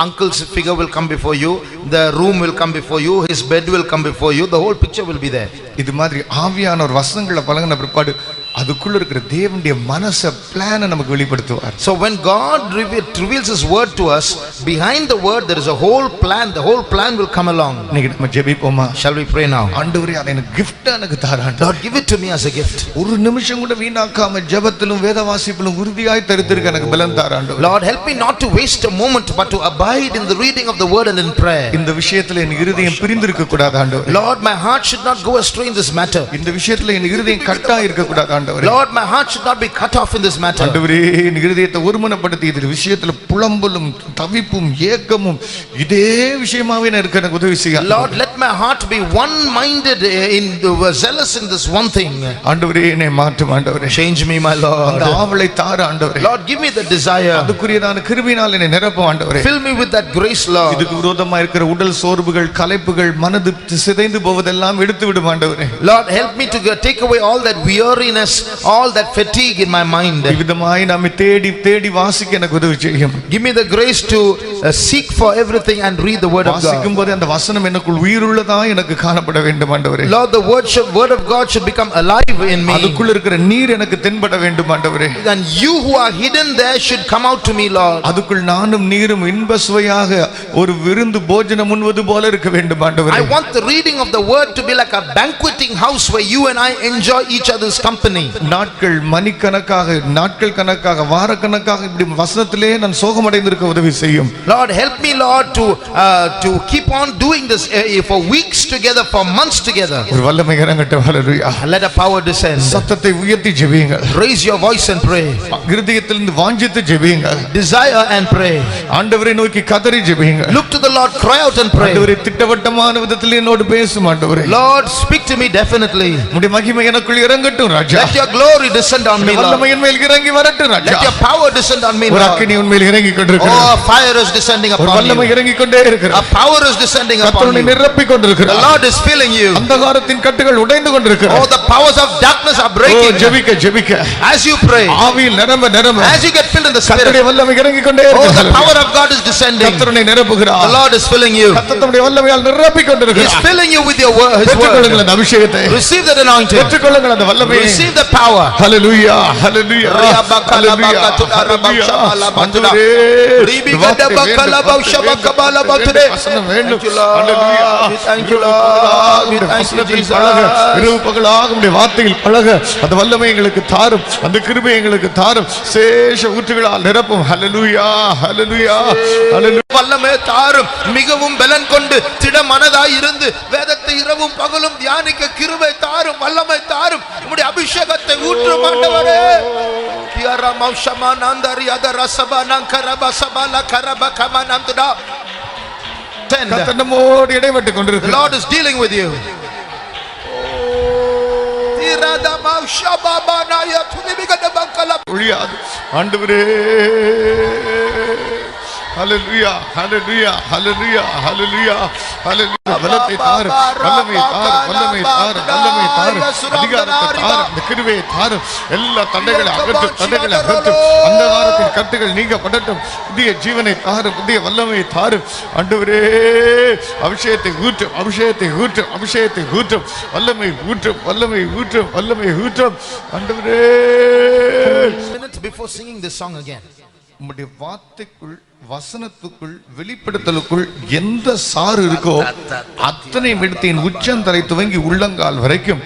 uncle's figure will come before you, the room will come before you, his bed will come before you, the whole picture will be there. இது மாதிரி ஆவியான ஒரு வசனங்களை பழகின பிற்பாடு அதுக்குள்ள இருக்கிற தேவனுடைய மனச பிளானை நமக்கு வெளிப்படுத்துவார். So when God reveals his word to us, behind the word there is a whole plan. The whole plan will come along. இன்னைக்கு நம்ம ஜெபிப்போமா? Shall we pray now? ஆண்டவரே அதை எனக்கு gift-ஆ எனக்கு தாராண்ட. Lord, give it to me as a gift. ஒரு நிமிஷம் கூட வீணாக்காம ஜெபத்திலும் வேத வாசிப்பிலும் உறுதியாய் தரித்திருக்க எனக்கு பலன் தாராண்ட. Lord, help me not to waste a moment but to abide in the reading of the word and in prayer. இந்த விஷயத்துல என் இருதயம் பிரிந்திருக்க கூடாது ஆண்டவரே. Lord, my heart should not go astray in this matter. இந்த விஷயத்துல என் இருதயம் கட்டா இருக்க கூடாது ஆண்டவரே. Lord, my heart should not be cut off in this matter. ஆண்டவரே என் இருதயத்தை ஒருமனப்படுத்தி இந்த விஷயத்துல புலம்பலும் தவிப்பும் ஏக்கமும் இதே விஷயமாவே எனக்கு உதவி செய்ய. Lord, let my heart be one minded in zealous in this one thing. ஆண்டவரே என்னை மாற்றும் ஆண்டவரே. Change me, my Lord. அந்த ஆவலை தார ஆண்டவரே. Lord, give me the desire. அதுக்குரியதான கிருபையினால் என்னை நிரப்பும் ஆண்டவரே. Fill me with that grace, Lord. இதுக்கு விரோதமா இருக்கிற உடல் சோர்வுகள் களைப்புகள் மனது சிதைந்து போவதெல்லாம் எடுத்து விடும் ஆண்டவரே. Lord, help me to take away all that weariness, all that fatigue in my mind. விதமாய் நாம தேடி தேடி வாசிக்க எனக்கு உதவி செய்யும். Give me the grace to seek for everything and read the word of God. வாசிக்கும் போது அந்த வசனம் எனக்குள் உயிருள்ளதா எனக்கு காணப்பட வேண்டும் ஆண்டவரே. Lord, the word of God should become alive in me. அதுக்குள்ள இருக்கிற நீர் எனக்கு தென்பட வேண்டும் ஆண்டவரே. And you who are hidden there should come out to me, Lord. அதுக்குள் நானும் நீரும் இன்ப சுவையாக ஒரு விருந்து போஜனம் உண்வது போல இருக்க வேண்டும் ஆண்டவரே. I want the reading of the word to be like a banqueting house where you and I enjoy each other's company. நாட்கள் மணிக்கணக்காக நாட்கள் கணக்காக வார கணக்காக இப்படி வசனத்திலே நான் சோகமடைந்திருக்க உதவி செய்யும். Lord, help me, Lord, to keep on doing this for weeks together, for months together. ஒரு வல்லமை இறங்கட்டும். ஹல்லேலூயா. Let a power descend. சத்தத்தை உயர்த்தி ஜெபியுங்கள். Raise your voice and pray. இருதயத்திலிருந்து வாஞ்சித்து ஜெபியுங்கள். Desire and pray. ஆண்டவரை நோக்கி கதறி ஜெபியுங்கள். Look to the Lord, cry out and pray. ஆண்டவரே திட்டவட்டமான விதத்தில் என்னோடு பேசும் ஆண்டவரே. Lord, speak to me definitely. உம்முடைய மகிமை எனக்குள் இறங்கட்டும் ராஜா. Let your glory descend on me, Lord. வல்லமை என் மேல் இறங்கி வரட்டும் ராஜா. Let your power descend on me, ஒரு Lord. அக்கினி உன் மேல் இறங்கி கொண்டிருக்கிறது. Oh, fire is descending ஒரு upon வல்லமை you. இறங்கி கொண்டே இருக்கிறது. A power is descending upon கர்த்தர் you. நிரப்பிக் The கொண்டிருக்கிறார். Lord is filling you. அந்தகாரத்தின் கட்டுகள் உடைந்து Oh, கொண்டிருக்கிறது. the powers of darkness are breaking. ஜெபிக்க ஜெபிக்க As you pray, ஆவியில் நிரம்ப நிரம்ப as you get filled in the Spirit, கர்த்தருடைய வல்லமை இறங்கி கொண்டே oh, the இருக்கிறது. power of God is descending. கர்த்தரை நிரப்புகிறார். The Lord is filling you. கர்த்தர் தம்முடைய வல்லமையால் நிரப்பிக் He is கொண்டிருக்கிறார். filling you with your word, His பெற்றுக்கொள்ளுங்கள் word. அந்த அபிஷேகத்தை. Receive that anointing. பெற்றுக்கொள்ளுங்கள் அந்த வல்லமையை. Receive the power. ஹல்லேலூயா ஹல்லேலூயா ஹல்லேலூயா ஆண்டவரே வசனம் வேண்டும். ஹல்லேலூயா. Thank you, Lord. We thank you, Jesus. இரவு பகலாக உம்முடைய வார்த்தையில் பழக அந்த வல்லமை எங்களுக்கு தாரும், அந்த கிருபை எங்களுக்கு தாரும், சேஷ ஊற்றுகளால் நிரப்பும். ஹல்லேலூயா ஹல்லேலூயா ஹல்லேலூயா. வல்லமே தாரும், மிகவும் பலன் கொண்டு திட மனதாய் இருந்து வேதத்தை இரவும் பகலும் தியானிக்க கிருபை தாரும், வல்லமை தாரும், உம்முடைய அபிஷேகத்தை ஊற்றும் ஆண்டவரே. கியரா மௌஷமா நந்தரி அத ரசபா நங்கரப சபல கரப கமனந்தடா. கர்த்தர் நம்மோடு இடைப்பட்டுக் The கொண்டிருக்கிறார். Lord is dealing with you. திரத மௌஷபா பனாய துனிபிகட பங்கல. ஒழியாது ஆண்டவரே. ஹல்லேலூயா ஹல்லேலூயா ஹல்லேலூயா ஹல்லேலூயா ஹல்லேலூயா. வல்லமை தாரும், வல்லமை தாரும், வல்லமை தாரும், வல்லமை தாரும், அதிகாரத்தை தாரும், இந்த கிருபையை தாரும். எல்லா தடைகளை அகற்றும், தடைகளை அகற்றும், அந்தகாரத்தின் கட்டுகள் நீக்கப்படட்டும். புதிய ஜீவனை தாரும், புதிய வல்லமையை தாரும் ஆண்டவரே. அபிஷேகத்தை ஊற்றும், அபிஷேகத்தை ஊற்றும், அபிஷேகத்தை ஊற்றும், வல்லமை ஊற்றும், வல்லமை ஊற்றும், வல்லமை ஊற்றும் ஆண்டவரே. Minutes before singing this song again. உம்முடைய வார்த்தைக்குள் வசனத்துக்குள் வெளிப்படுத்தலுக்குள் எந்த சாறு இருக்கோ அத்தனை எடுத்து என் உச்சந்தலை துவங்கி உள்ளங்கால் வரைக்கும்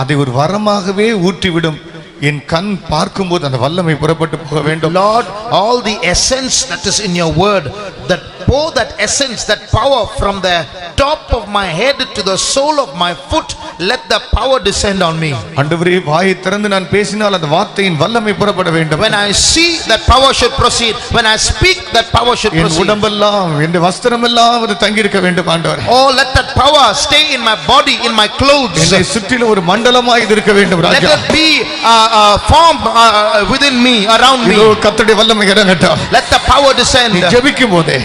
அதை ஒரு வரமாகவே ஊற்றிவிடும். என் கண் பார்க்கும்போது அந்த வல்லமை புறப்பட்டு போக வேண்டும். Lord, all the essence that is in your word, that pour that essence, that power from the top of my head to the sole of my foot, let the power descend on me. ஆண்டவரே வாயை திறந்து நான் பேசினால் அந்த வார்த்தையின் வல்லமை புறப்பட வேண்டும். When I see, that power should proceed. When I speak, that power should N proceed. உடம்பெல்லாம் என் வஸ்திரமெல்லாம் அது தங்கி இருக்க வேண்டும் ஆண்டவரே. Oh, let that power stay in my body, in my clothes. என்னை சுற்றிலும் ஒரு மண்டலமாய் இது இருக்க வேண்டும் Let Raja. it be formed within me, around me. இதோ கர்த்தருடைய வல்லமை இறங்கட்டும். Let the power descend. நீ ஜெபிக்கும் போதே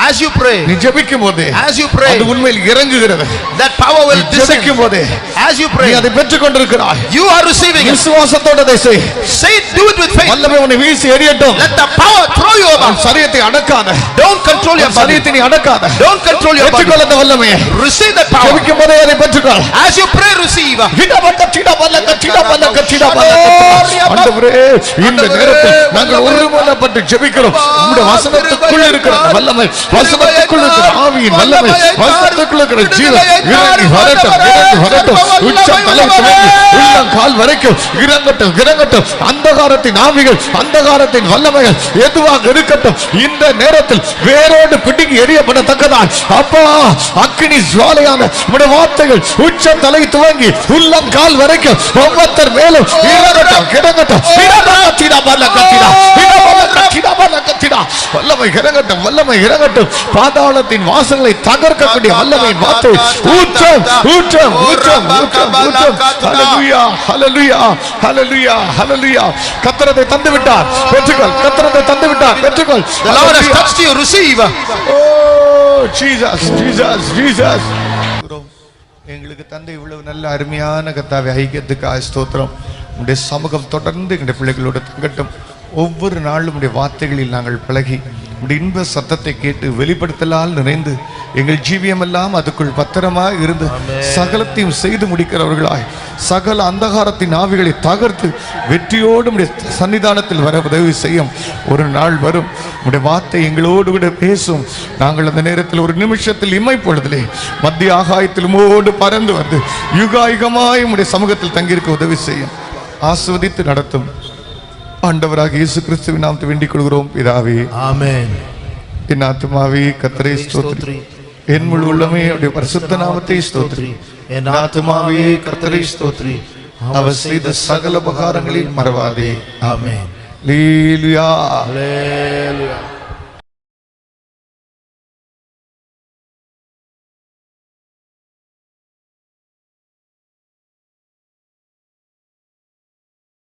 As you pray, நீ ஜெபிக்கும் போதே as you pray, அது உண்மையில் இறங்குகிறது. that power will descend. ஜெபிக்கும் போதே As you நீ pray, அதை பெற்றுக் கொண்டிருக்கிறாய். you are receiving it. விசுவாசத்தோட அதை செய். Say it, do it with faith. வல்லமை உன்னை வீசி எறியட்டும். Let the power throw you உன் about. சரீரத்தை அடக்காத. Don't control your body. சரீரத்தை நீ அடக்காத. Don't control your body. பெற்றுக்கொள்ள அந்த வல்லமையை. Receive that power. ஜெபிக்கும் போதே அதை பெற்றுக்கொள். As you pray, receive. ஆண்டவரே, இந்த நேரத்தில் நாங்கள் ஒருமனப்பட்டு ஜெபிக்கிறோம். உம்முடைய வசனத்துக்குள் இருக்கிற வல்லமை, வசனத்துக்குள் இருக்கிற ஆவியின் வல்லமை, வசனத்துக்குள் இருக்கிற ஜீவன் இறங்கி வரட்டும், இறங்கி வரட்டும். உச்சம் தலை துவங்கி உள்ளம் கால் வரைக்கும் இறங்கட்டும், இறங்கட்டும். அந்தகாரத்தின் ஆவிகள், அந்தகாரத்தின் வல்லமைகள் எதுவாக இருக்கட்டும், இந்த நேரத்தில் வேரோடு பிடுங்கி எறியப்படத்தக்கதான் அப்பா அக்கினி ஜுவாலையான உம்முடைய வார்த்தைகள் உச்சம் தலை துவங்கி உள்ளம் கால் வரைக்கும் ஒவ்வொருத்தர் மேலும் இறங்கட்டும், இறங்கட்டும். வல்லமை இறங்கட்டும், வல்லமை இறங்கட்டும். பாதாளத்தின் வாசல்களை தகர்க்கக்கூடிய வல்லமையின் வார்த்தை ஊற்றம், ஊற்றம், ஊற்றம், ஊற்றம், ஊற்றம். ஹல்லேலூயா, ஹல்லேலூயா, ஹல்லேலூயா, ஹல்லேலூயா. கர்த்தரை தந்து விட்டார், பெற்றுக்கொள். கர்த்தரை தந்து விட்டார், பெற்றுக்கொள். The Lord has touched you, receive. Oh Jesus, Jesus, Jesus. எங்களுக்கு தந்தை இவ்வளவு நல்ல அருமையான கர்த்தாவே ஐக்கியத்துக்காக ஸ்தோத்திரம். உடைய சமூகம் தொடர்ந்து எங்களுடைய பிள்ளைகளோடு தங்கட்டும். ஒவ்வொரு நாளும் உடைய வார்த்தைகளில் நாங்கள் பழகி உடைய இன்ப சத்தத்தை கேட்டு வெளிப்படுத்தலால் நிறைந்து எங்கள் ஜீவியமெல்லாம் அதுக்குள் பத்திரமாய் இருந்து சகலத்தையும் செய்து முடிக்கிறவர்களாய் சகல அந்தகாரத்தின் ஆவிகளை தகர்த்து வெற்றியோடு உடைய சன்னிதானத்தில் வர உதவி செய்யும் ஒரு நாள் வரும். உடைய வார்த்தை எங்களோடு கூட பேசும். நாங்கள் அந்த நேரத்தில் ஒரு நிமிஷத்தில் இமைப்பொழுதிலே மத்திய ஆகாயத்தில் மோடு பறந்து வந்து யுகாயுகமாய் உடைய சமூகத்தில் தங்கியிருக்க உதவி செய்யும். ஆசீர்வதித்து நடத்தும் ஆண்டவராக இயேசு கிறிஸ்துவின் நாமத்தை வேண்டிக் கொள்கிறோம் பிதாவே, ஆமென். என் ஆத்துமாவே கர்த்தரை ஸ்தோத்திரி, என் முழு உள்ளமே அவருடைய பரிசுத்த நாமத்தை ஸ்தோத்திரி. என் ஆத்துமாவே கர்த்தரை ஸ்தோத்திரி, அவர் செய்த சகல உபகாரங்களில் மறவாதே. ஆமென். அல்லேலூயா, அல்லேலூயா.